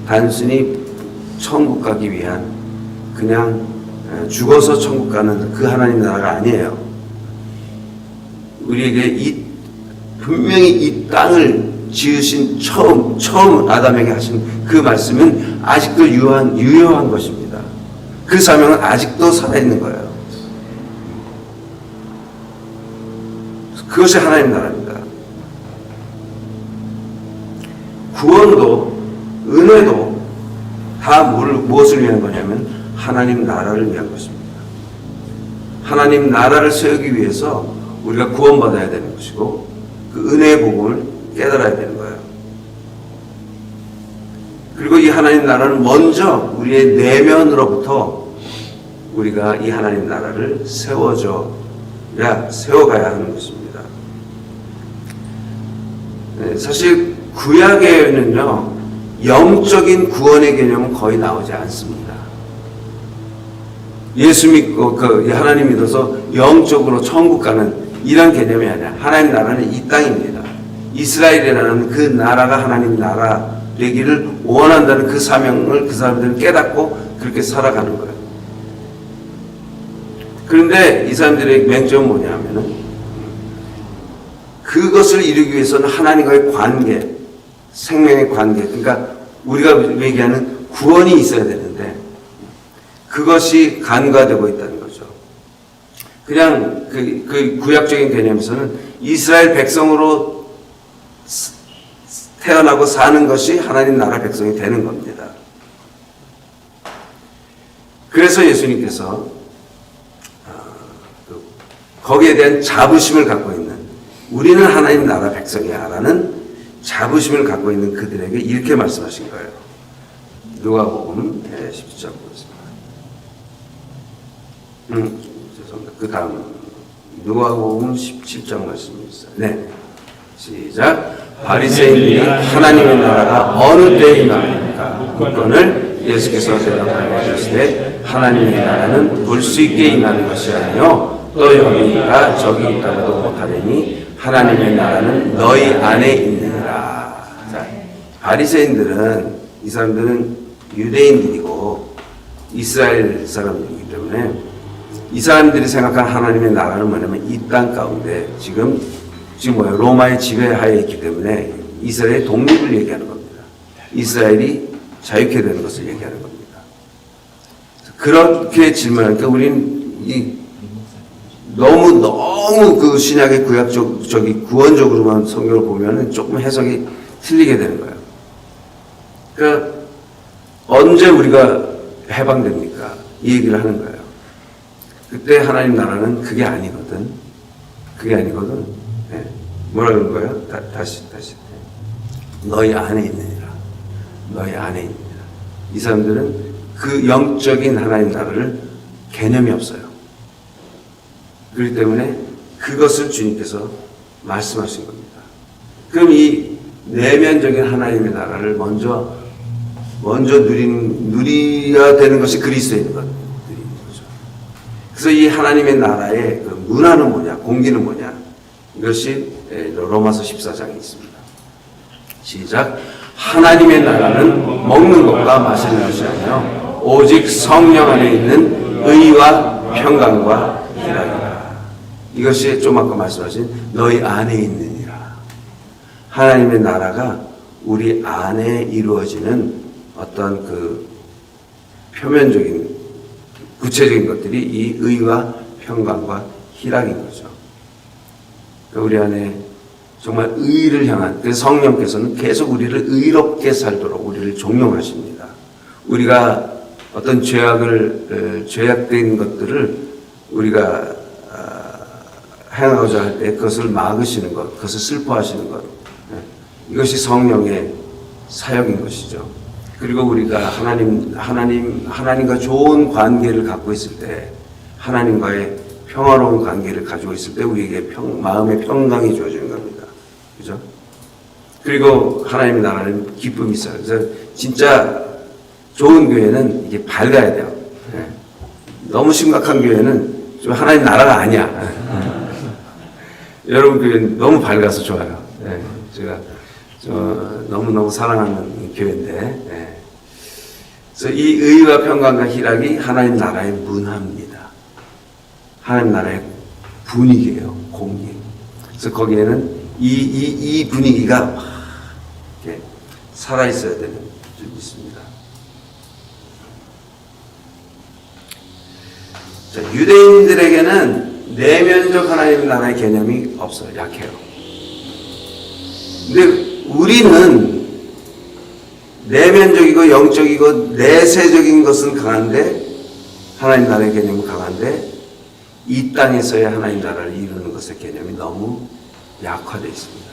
단순히 천국 가기 위한 그냥 죽어서 천국 가는 그 하나님 나라가 아니에요. 우리에게 분명히 이 땅을 지으신 처음 아담에게 하신 그 말씀은 아직도 유효한 것입니다. 그 사명은 아직도 살아있는 거예요. 그것이 하나님 나라입니다. 구원도 은혜도 다 무엇을 위한 거냐면 하나님 나라를 위한 것입니다. 하나님 나라를 세우기 위해서 우리가 구원받아야 되는 것이고 그 은혜의 복음을 깨달아야 되는 거예요. 그리고 이 하나님 나라는 먼저 우리의 내면으로부터 우리가 이 하나님 나라를 세워가야 하는 것입니다. 사실 구약에는요 영적인 구원의 개념은 거의 나오지 않습니다. 예수 믿고 하나님 믿어서 영적으로 천국 가는 이런 개념이 아니라 하나님 나라는 이 땅입니다. 이스라엘이라는 그 나라가 하나님 나라 되기를 원한다는 그 사명을 그 사람들은 깨닫고 그렇게 살아가는 거예요. 그런데 이 사람들의 맹점은 뭐냐면은 그것을 이루기 위해서는 하나님과의 관계, 생명의 관계, 그러니까 우리가 얘기하는 구원이 있어야 되는데 그것이 간과되고 있다는 거죠. 그냥 그 구약적인 개념에서는 이스라엘 백성으로 태어나고 사는 것이 하나님 나라 백성이 되는 겁니다. 그래서 예수님께서 거기에 대한 자부심을 갖고 있는 우리는 하나님 나라 백성이야 라는 자부심을 갖고 있는 그들에게 이렇게 말씀하신 거예요. 누가복음 17장 보겠습니다. 죄송합니다. 그 다음 누가복음 17장 말씀이 있어요. 네, 시작. 바리새인들이 하나님의 나라가 어느 때에 임하니까 묻건을 예수께서 대답하여 하시되 하나님의 나라는 볼 수 있게 임하는 것이 아니요 또 여기가 저기 있다고도 못하리니 하나님의 나라는 너희 안에 있느니라. 자, 바리새인들은 이 사람들은 유대인들이고 이스라엘 사람들이기 때문에 이 사람들이 생각한 하나님의 나라는 뭐냐면 이 땅 가운데 지금 뭐예요? 로마의 지배하에 있기 때문에 이스라엘의 독립을 얘기하는 겁니다. 이스라엘이 자유케 되는 것을 얘기하는 겁니다. 그렇게 질문하니까 우리는 너무 그 신약의 구원적으로만 성경을 보면은 조금 해석이 틀리게 되는 거예요. 그러니까 언제 우리가 해방됩니까? 이 얘기를 하는 거예요. 그때 하나님 나라는 그게 아니거든. 네. 뭐라 그런 거예요? 다시. 너희 안에 있느니라. 너희 안에 있느니라. 이 사람들은 그 영적인 하나님 나라를 개념이 없어요. 그렇기 때문에 그것을 주님께서 말씀하신 겁니다. 그럼 이 내면적인 하나님의 나라를 먼저 누려야 되는 것이 그리스도에 있는 거죠. 그래서 이 하나님의 나라의 그 문화는 뭐냐, 공기는 뭐냐, 이것이 로마서 14장에 있습니다. 시작. 하나님의 나라는 먹는 것과 마시는 것이 아니요 오직 성령 안에 있는 의와 평강과 희락이라. 이것이 좀 아까 말씀하신 너희 안에 있느니라. 하나님의 나라가 우리 안에 이루어지는 어떤 그 표면적인 구체적인 것들이 이 의와 평강과 희락인 거죠. 우리 안에 정말 의를 향한, 그 성령께서는 계속 우리를 의롭게 살도록 우리를 종용하십니다. 우리가 어떤 죄악된 것들을 우리가 행하고자 할 때 그것을 막으시는 것, 그것을 슬퍼하시는 것, 이것이 성령의 사역인 것이죠. 그리고 우리가 하나님과 좋은 관계를 갖고 있을 때, 하나님과의 평화로운 관계를 가지고 있을 때 우리에게 마음의 평강이 주어지는 겁니다. 그죠? 그리고 하나님의 나라는 기쁨이 있어요. 그래서 진짜 좋은 교회는 이게 밝아야 돼요. 네. 너무 심각한 교회는 좀 하나님 나라가 아니야. 네. 여러분 교회는 너무 밝아서 좋아요. 네. 제가 너무너무 사랑하는 교회인데, 네. 그래서 이 의와 평강과 희락이 하나님 나라의 문화입니다. 하나님 나라의 분위기예요, 공기. 그래서 거기에는 이 분위기가 막 이렇게 살아있어야 되는 좀 있습니다. 자, 유대인들에게는 내면적 하나님 나라의 개념이 없어요. 약해요. 근데 우리는 내면적이고 영적이고 내세적인 것은 강한데, 하나님 나라의 개념은 강한데, 이 땅에서의 하나님 나라를 이루는 것의 개념이 너무 약화되어 있습니다.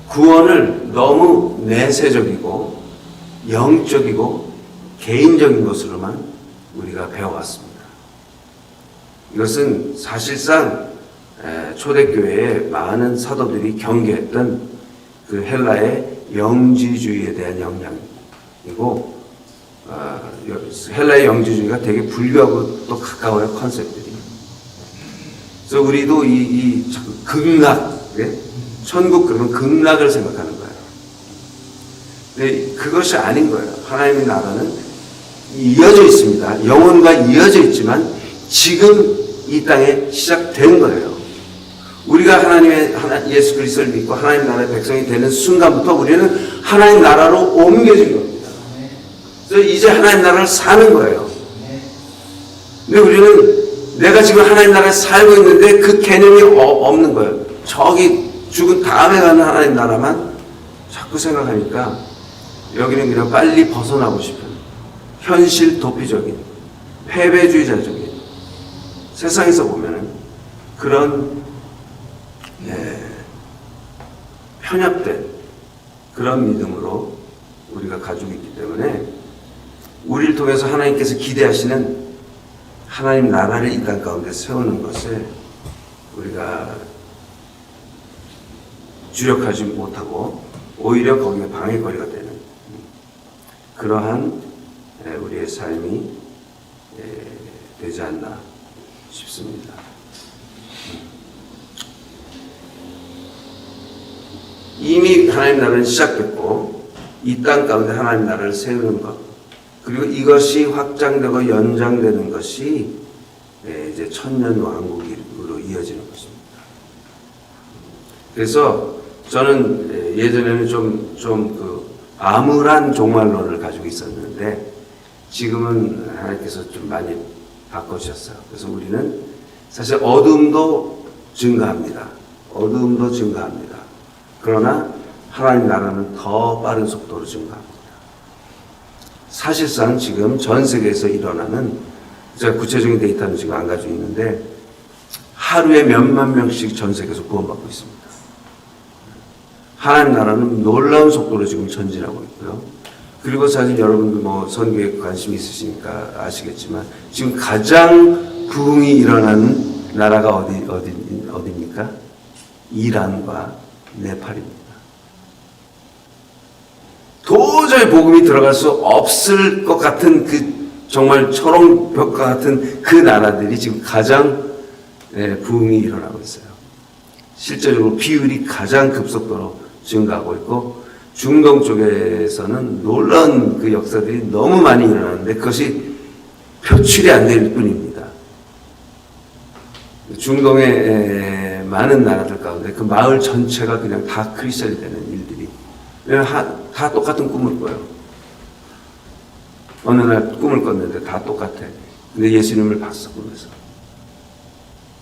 구원을 너무 내세적이고 영적이고 개인적인 것으로만 우리가 배워왔습니다. 이것은 사실상 초대교회의 많은 사도들이 경계했던 그 헬라의 영지주의에 대한 영향이고, 헬라의 영지주의가 되게 불교하고 또 가까워요, 컨셉들이. 그래서 우리도 이 극락, 천국 그러면 극락을 생각하는 거예요. 근데 그것이 아닌 거예요. 하나님의 나라는 이어져 있습니다. 영혼과 이어져 있지만 지금 이 땅에 시작된 거예요. 우리가 예수 그리스도를 믿고 하나님 나라의 백성이 되는 순간부터 우리는 하나님 나라로 옮겨진 겁니다. 그래서 이제 하나님 나라를 사는 거예요. 근데 우리는 내가 지금 하나님 나라에 살고 있는데 그 개념이 없는 거예요. 저기 죽은 다음에 가는 하나님 나라만 자꾸 생각하니까 여기는 그냥 빨리 벗어나고 싶은 현실 도피적인 패배주의자적인 세상에서 보면은 그런 편협된 그런 믿음으로 우리가 가지고 있기 때문에 우리를 통해서 하나님께서 기대하시는 하나님 나라를 이 땅 가운데 세우는 것에 우리가 주력하지 못하고 오히려 거기에 방해거리가 되는 그러한 우리의 삶이 되지 않나 싶습니다. 이미 하나님 나라는 시작됐고 이 땅 가운데 하나님 나라를 세우는 것, 그리고 이것이 확장되고 연장되는 것이 이제 천년 왕국으로 이어지는 것입니다. 그래서 저는 예전에는 좀 암울한 종말론을 가지고 있었는데 지금은 하나님께서 좀 많이 바꿔주셨어요. 그래서 우리는 사실 어둠도 증가합니다. 어둠도 증가합니다. 그러나 하나님 나라는 더 빠른 속도로 증가합니다. 사실상 지금 전 세계에서 일어나는, 제가 구체적인 데이터는 지금 안 가지고 있는데 하루에 몇만 명씩 전 세계에서 구원받고 있습니다. 하나님 나라는 놀라운 속도로 지금 전진하고 있고요. 그리고 사실 여러분들 뭐 선교에 관심이 있으시니까 아시겠지만 지금 가장 부흥이 일어나는 나라가 어디입니까? 이란과 네팔입니다. 도저히 복음이 들어갈 수 없을 것 같은 그 정말 초롱벽과 같은 그 나라들이 지금 가장 부흥이 일어나고 있어요. 실제적으로 비율이 가장 급속도로 증가하고 있고 중동 쪽에서는 놀라운 그 역사들이 너무 많이 일어나는데 그것이 표출이 안 될 뿐입니다. 중동의 많은 나라들 가운데 그 마을 전체가 그냥 다 크리스천이 되는 일들이 다 똑같은 꿈을 꿔요. 어느 날 꿈을 꿨는데 다 똑같아. 근데 예수님을 봤어, 꿈에서.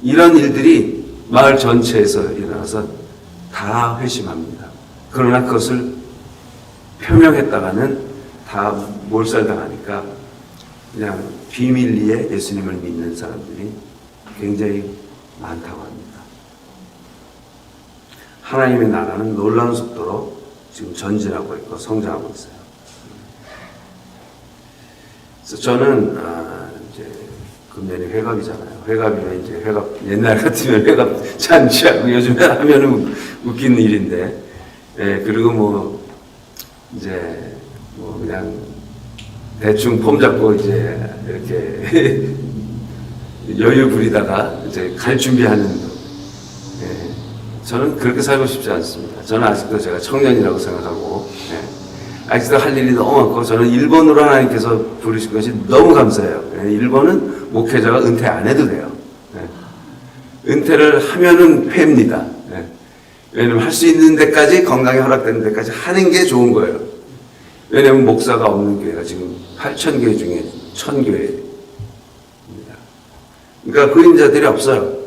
이런 일들이 마을 전체에서 일어나서 다 회심합니다. 그러나 그것을 표명했다가는 다 몰살당하니까 그냥 비밀리에 예수님을 믿는 사람들이 굉장히 많다고 합니다. 하나님의 나라는 놀라운 속도로 지금 전진하고 있고 성장하고 있어요. 그래서 저는 이제 금년이 회갑이잖아요. 회갑이면 이제 회갑 옛날 같으면 회갑 잔치하고 요즘에 하면은 웃긴 일인데, 그리고 뭐 이제 뭐 그냥 대충 폼 잡고 이제 이렇게 여유 부리다가 이제 갈 준비하는. 저는 그렇게 살고 싶지 않습니다. 저는 아직도 제가 청년이라고 생각하고, 아직도 할 일이 너무 많고, 저는 일본으로 하나님께서 부르신 것이 너무 감사해요. 일본은 목회자가 은퇴 안 해도 돼요. 은퇴를 하면은 회입니다. 왜냐면 할 수 있는 데까지, 건강이 허락되는 데까지 하는 게 좋은 거예요. 왜냐면 목사가 없는 교회가 지금 8,000교회 중에 1,000교회입니다. 그러니까 그림자들이 없어요.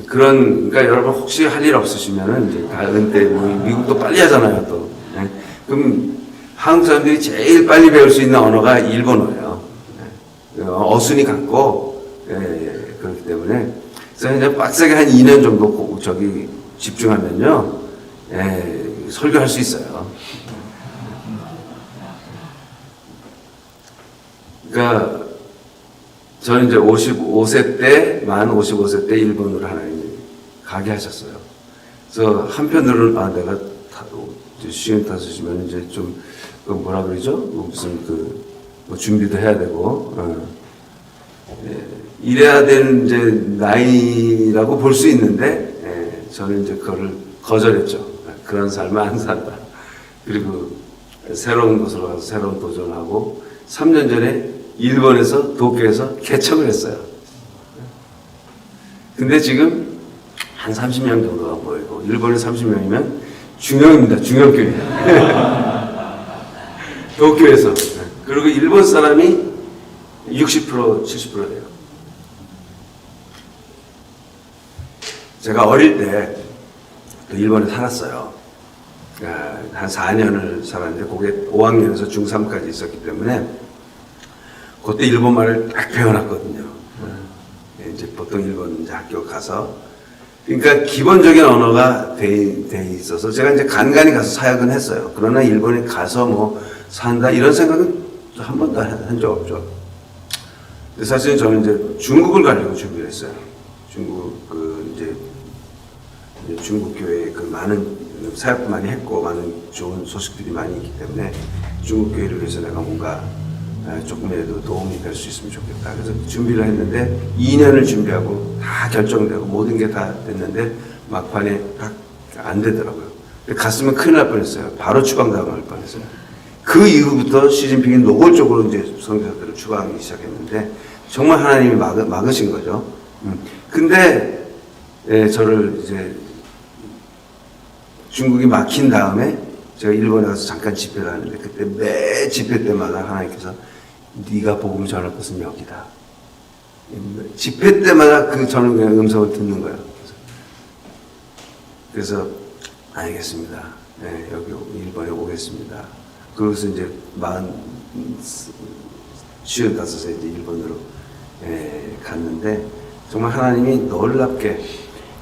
그러니까 여러분 혹시 할 일 없으시면은 이제 다 은퇴, 미국도 빨리 하잖아요, 또. 그럼 한국 사람들이 제일 빨리 배울 수 있는 언어가 일본어예요. 어순이 같고, 그렇기 때문에. 그래서 이제 빡세게 한 2년 정도 집중하면요, 설교할 수 있어요. 그러니까 저는 이제 55세 때, 만 55세 때 일본으로 하나님이 가게 하셨어요. 그래서 한편으로는, 내가 시험 타주시면 이제 좀, 뭐라 그러죠? 무슨 뭐 준비도 해야 되고, 이래야 되는 이제 나이라고 볼 수 있는데, 저는 이제 그거를 거절했죠. 그런 삶은 안 산다. 그리고 새로운 곳으로 가서 새로운 도전하고, 3년 전에 일본에서 도쿄에서 개척을 했어요. 근데 지금 한 30명 정도가 모이고 일본에 30명이면 중형입니다. 중형교회. 도쿄에서. 그리고 일본 사람이 60% 70% 돼요. 제가 어릴 때 또 일본에 살았어요. 한 4년을 살았는데 그게 5학년에서 중3까지 있었기 때문에 그때 일본말을 딱 배워놨거든요. 이제 보통 일본 이제 학교 가서. 그러니까 기본적인 언어가 돼 있어서 제가 이제 간간히 가서 사역은 했어요. 그러나 일본에 가서 뭐 산다 이런 생각은 한 번도 한 적 없죠. 근데 사실은 저는 이제 중국을 가려고 준비를 했어요. 중국, 이제 중국 교회에 많은 사역도 많이 했고, 많은 좋은 소식들이 많이 있기 때문에 중국 교회를 위해서 내가 뭔가 조금이라도 도움이 될 수 있으면 좋겠다. 그래서 준비를 했는데 2년을 준비하고 다 결정되고 모든 게 다 됐는데 막판에 딱 안 되더라고요. 갔으면 큰일 날 뻔했어요. 바로 추방당할 뻔했어요. 그 이후부터 시진핑이 노골적으로 이제 선교사들을 추방하기 시작했는데 정말 하나님이 막으신 거죠. 근데 저를 이제 중국이 막힌 다음에 제가 일본에 가서 잠깐 집회를 하는데 그때 매 집회 때마다 하나님께서 네가 복음 전할 곳은 여기다. 집회 때마다 그 저는 그냥 음성을 듣는 거예요. 그래서 알겠습니다. 여기 일본에 오겠습니다. 그래서 이제 55세 이제 일본으로 갔는데 정말 하나님이 놀랍게,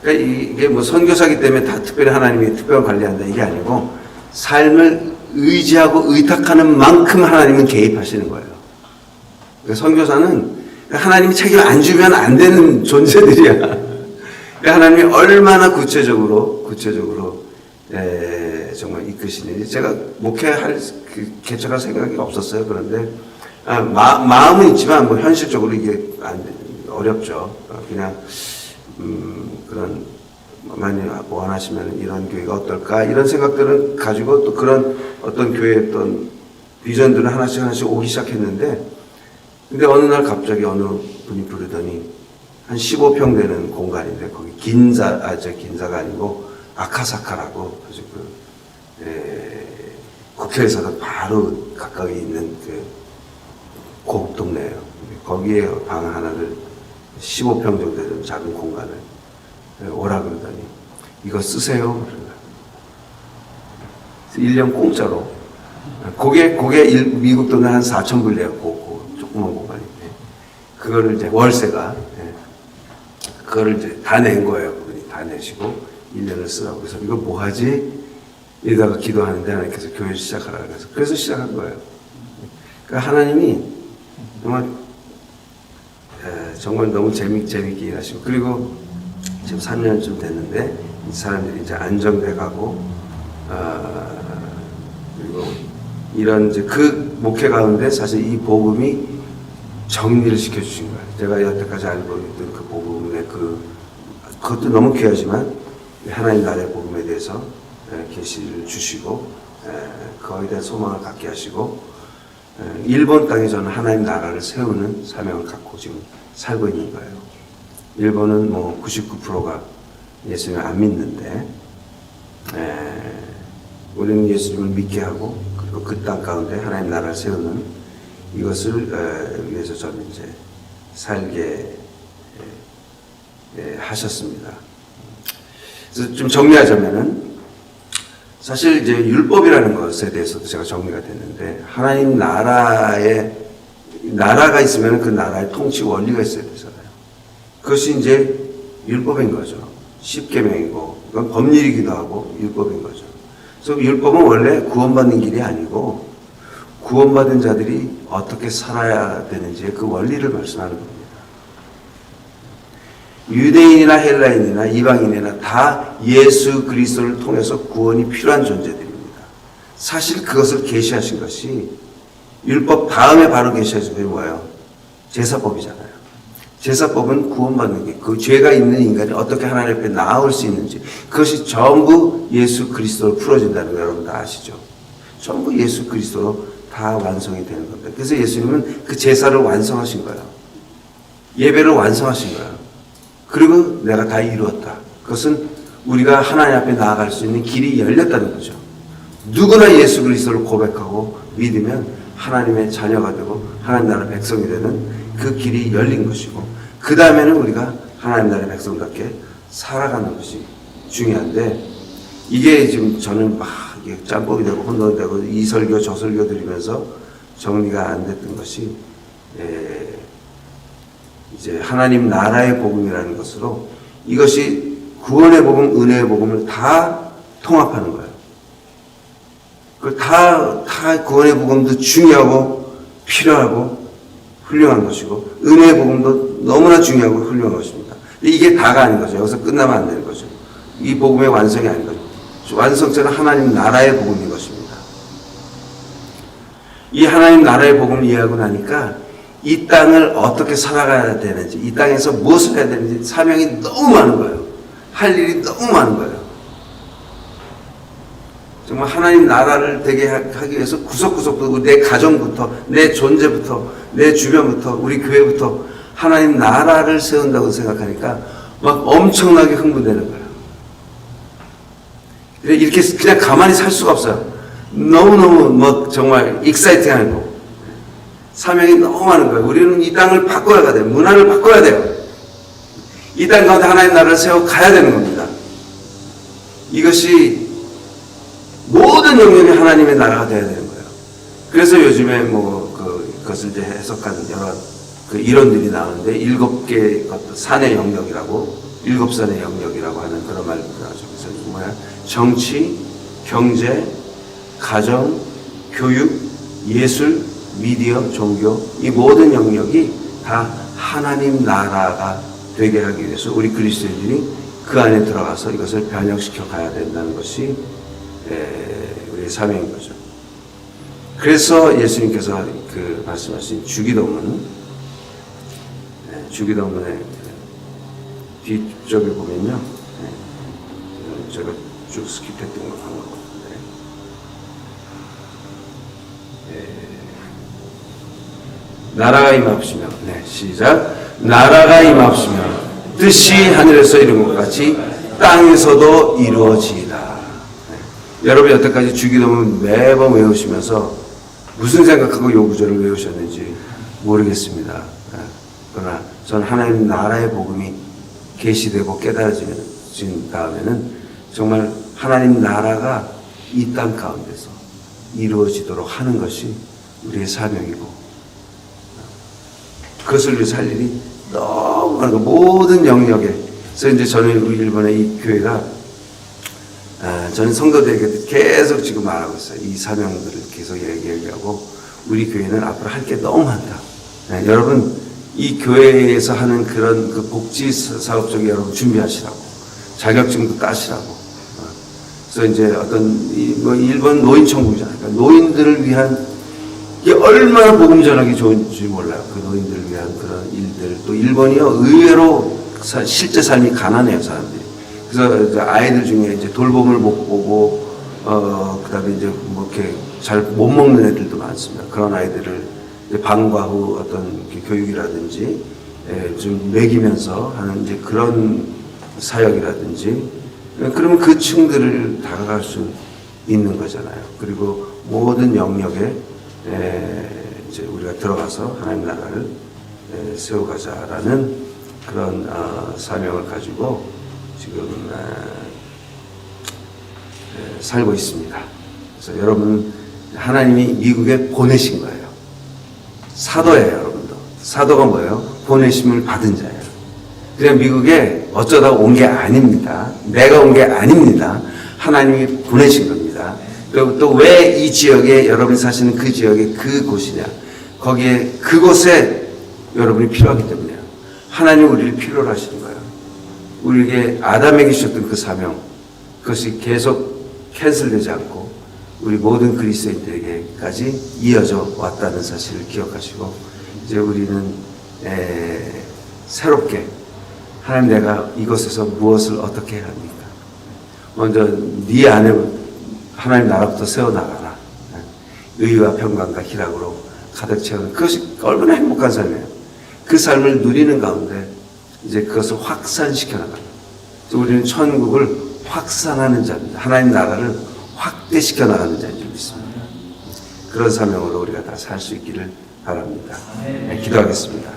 그러니까 이게 뭐 선교사기 때문에 다 특별히 하나님이 특별한 관리한다 이게 아니고 삶을 의지하고 의탁하는 만큼 하나님은 개입하시는 거예요. 그러니까 선교사는 하나님이 책임을 안 주면 안 되는 존재들이야. 그러니까 하나님이 얼마나 구체적으로 정말 이끄시는지 제가 목회할 개척할 생각이 없었어요. 그런데 마음은 있지만 뭐 현실적으로 이게 어렵죠. 그냥 그런 많이 원하시면 이런 교회가 어떨까 이런 생각들은 가지고 또 그런 어떤 교회의 어떤 비전들은 하나씩 오기 시작했는데, 근데 어느 날 갑자기 어느 분이 부르더니 한 15평 되는 공간인데 거기 긴자가 아니고 아카사카라고 아주 국회에서도 바로 가까이 있는 그 고급 동네예요. 거기에 방 하나를 15평 정도 되는 작은 공간을 오라 그러더니 이거 쓰세요. 1년 공짜로. 그게 미국 돈에 한 4,000불 내요. 그 조그만 공간인데 그거를 이제 월세가 그거를 이제 다 낸 거예요. 그분이 다 내시고 1년을 쓰라고. 그래서 이거 뭐 하지? 이러다가 기도하는데 하나님께서 교회를 시작하라 그래서 시작한 거예요. 그러니까 하나님이 정말 너무 재밌게 일하시고, 그리고 지금 3년쯤 됐는데 이 사람들이 이제 안정돼 가고, 그리고 이런 이제 그 목회 가운데 사실 이 복음이 정리를 시켜주신 거예요. 제가 여태까지 알고 있던 그 복음의 그것도 너무 귀하지만 하나님 나라의 복음에 대해서 계시를 주시고 그거에 대한 소망을 갖게 하시고, 일본 땅에 저는 하나님 나라를 세우는 사명을 갖고 지금 살고 있는 거예요. 일본은 뭐 99%가 예수님을 안 믿는데 우리는 예수님을 믿게 하고, 그리고 그 땅 가운데 하나님 나라를 세우는 이것을 위해서 저는 이제 살게 하셨습니다. 그래서 좀 정리하자면은, 사실 이제 율법이라는 것에 대해서도 제가 정리가 됐는데, 하나님 나라가 있으면 그 나라의 통치 원리가 있어야 되잖아요. 그것이 이제 율법인 거죠. 십계명이고, 그건 법률이기도 하고 율법인 거죠. 그래서 율법은 원래 구원받는 길이 아니고 구원받은 자들이 어떻게 살아야 되는지의 그 원리를 말씀하는 겁니다. 유대인이나 헬라인이나 이방인이나 다 예수 그리스도를 통해서 구원이 필요한 존재들입니다. 사실 그것을 계시하신 것이 율법 다음에 바로 계시하신 것이 뭐예요? 제사법이잖아요. 제사법은 구원받는 게, 그 죄가 있는 인간이 어떻게 하나님 앞에 나아올 수 있는지, 그것이 전부 예수 그리스도로 풀어진다는 거 여러분 다 아시죠? 전부 예수 그리스도로 다 완성이 되는 겁니다. 그래서 예수님은 그 제사를 완성하신 거예요. 예배를 완성하신 거예요. 그리고 내가 다 이루었다. 그것은 우리가 하나님 앞에 나아갈 수 있는 길이 열렸다는 거죠. 누구나 예수 그리스도를 고백하고 믿으면 하나님의 자녀가 되고 하나님 나라 백성이 되는 그 길이 열린 것이고, 그 다음에는 우리가 하나님 나라의 백성답게 살아가는 것이 중요한데, 이게 지금 저는 막 이게 짬뽕이 되고 혼돈이 되고 이 설교 저 설교 드리면서 정리가 안 됐던 것이, 이제 하나님 나라의 복음이라는 것으로 이것이 구원의 복음, 은혜의 복음을 다 통합하는 거예요. 그 다 구원의 복음도 중요하고 필요하고 훌륭한 것이고, 은혜의 복음도 너무나 중요하고 훌륭한 것입니다. 근데 이게 다가 아닌 거죠. 여기서 끝나면 안 되는 거죠. 이 복음의 완성이 아닌 거죠. 완성체는 하나님 나라의 복음인 것입니다. 이 하나님 나라의 복음을 이해하고 나니까 이 땅을 어떻게 살아가야 되는지, 이 땅에서 무엇을 해야 되는지 사명이 너무 많은 거예요. 할 일이 너무 많은 거예요. 정말 하나님 나라를 되게 하기 위해서 구석구석부터, 내 가정부터, 내 존재부터, 내 주변부터, 우리 교회부터 하나님 나라를 세운다고 생각하니까 막 엄청나게 흥분되는 거예요. 이렇게 그냥 가만히 살 수가 없어요. 너무너무 뭐 정말 익사이팅하고 사명이 너무 많은 거예요. 우리는 이 땅을 바꿔야 돼요. 문화를 바꿔야 돼요. 이 땅 가운데 하나님 나라를 세워 가야 되는 겁니다. 이것이 모든 영역이 하나님의 나라가 되어야 되는 거예요. 그래서 요즘에 그것을 이제 해석하는 여러 그 이론들이 나오는데, 7개 산의 영역이라고, 7산의 영역이라고 하는 그런 말도 나오죠. 그래서 뭐야? 정치, 경제, 가정, 교육, 예술, 미디어, 종교, 이 모든 영역이 다 하나님 나라가 되게 하기 위해서 우리 그리스도인들이 그 안에 들어가서 이것을 변혁시켜 가야 된다는 것이 우리의 사명인 거죠. 그래서 예수님께서 그 말씀하신 주기도문, 주기도문의 뒤쪽에 보면요. 제가 쭉 스킵했던 거 한 것 같은데. 나라가 임하시며, 시작. 나라가 임하시며 뜻이 하늘에서 이룬 것 같이 땅에서도 이루어지이다. 여러분 여태까지 주기도문 매번 외우시면서 무슨 생각하고 요 구절을 외우셨는지 모르겠습니다. 그러나 저는 하나님 나라의 복음이 계시되고 깨달아진 다음에는 정말 하나님 나라가 이 땅 가운데서 이루어지도록 하는 것이 우리의 사명이고, 그것을 위해서 할 일이 너무 많은 거, 모든 영역에. 그래서 이제 저는 우리 일본의 이 교회가, 저는 성도들에게 계속 지금 말하고 있어요. 이 사명들을 계속 얘기하고, 우리 교회는 앞으로 할 게 너무 많다. 여러분, 이 교회에서 하는 그런 그 복지 사업 쪽에 여러분 준비하시라고, 자격증도 따시라고. 그래서 이제 일본 노인천국이잖아요. 그러니까 노인들을 위한, 이게 얼마나 복음 전하기 좋은지 몰라요. 그 노인들을 위한 그런 일들. 또 일본이요, 의외로 실제 삶이 가난해요, 사람들이. 그래서 아이들 중에 이제 돌봄을 못 보고, 그 다음에 이제 뭐 이렇게 잘 못 먹는 애들도 많습니다. 그런 아이들을 방과 후 어떤 교육이라든지, 좀 먹이면서 하는 이제 그런 사역이라든지, 그러면 그 층들을 다가갈 수 있는 거잖아요. 그리고 모든 영역에 이제 우리가 들어가서 하나님 나라를 세워가자라는 그런 사명을 가지고 지금 살고 있습니다. 그래서 여러분, 하나님이 미국에 보내신 거예요. 사도예요, 여러분도. 사도가 뭐예요? 보내심을 받은 자예요. 그냥 미국에 어쩌다 온 게 아닙니다. 내가 온 게 아닙니다. 하나님이 보내신 겁니다. 그리고 또 왜 이 지역에, 여러분이 사시는 그 지역에 그곳이냐, 거기에 그곳에 여러분이 필요하기 때문에요. 하나님이 우리를 필요로 하시는 거예요. 우리에게 아담에게 주셨던 그 사명, 그것이 계속 캔슬되지 않고 우리 모든 그리스도인들에게까지 이어져 왔다는 사실을 기억하시고, 이제 우리는 새롭게 하나님, 내가 이곳에서 무엇을 어떻게 해야 합니까? 먼저 네 안에 하나님 나라부터 세워나가라. 의와 평강과 희락으로 가득 채우는, 그것이 얼마나 행복한 삶이에요. 그 삶을 누리는 가운데 이제 그것을 확산시켜 나가는, 우리는 천국을 확산하는 자입니다. 하나님 나라를 확대시켜 나가는 자인 줄 믿습니다. 그런 사명으로 우리가 다 살 수 있기를 바랍니다. 기도하겠습니다.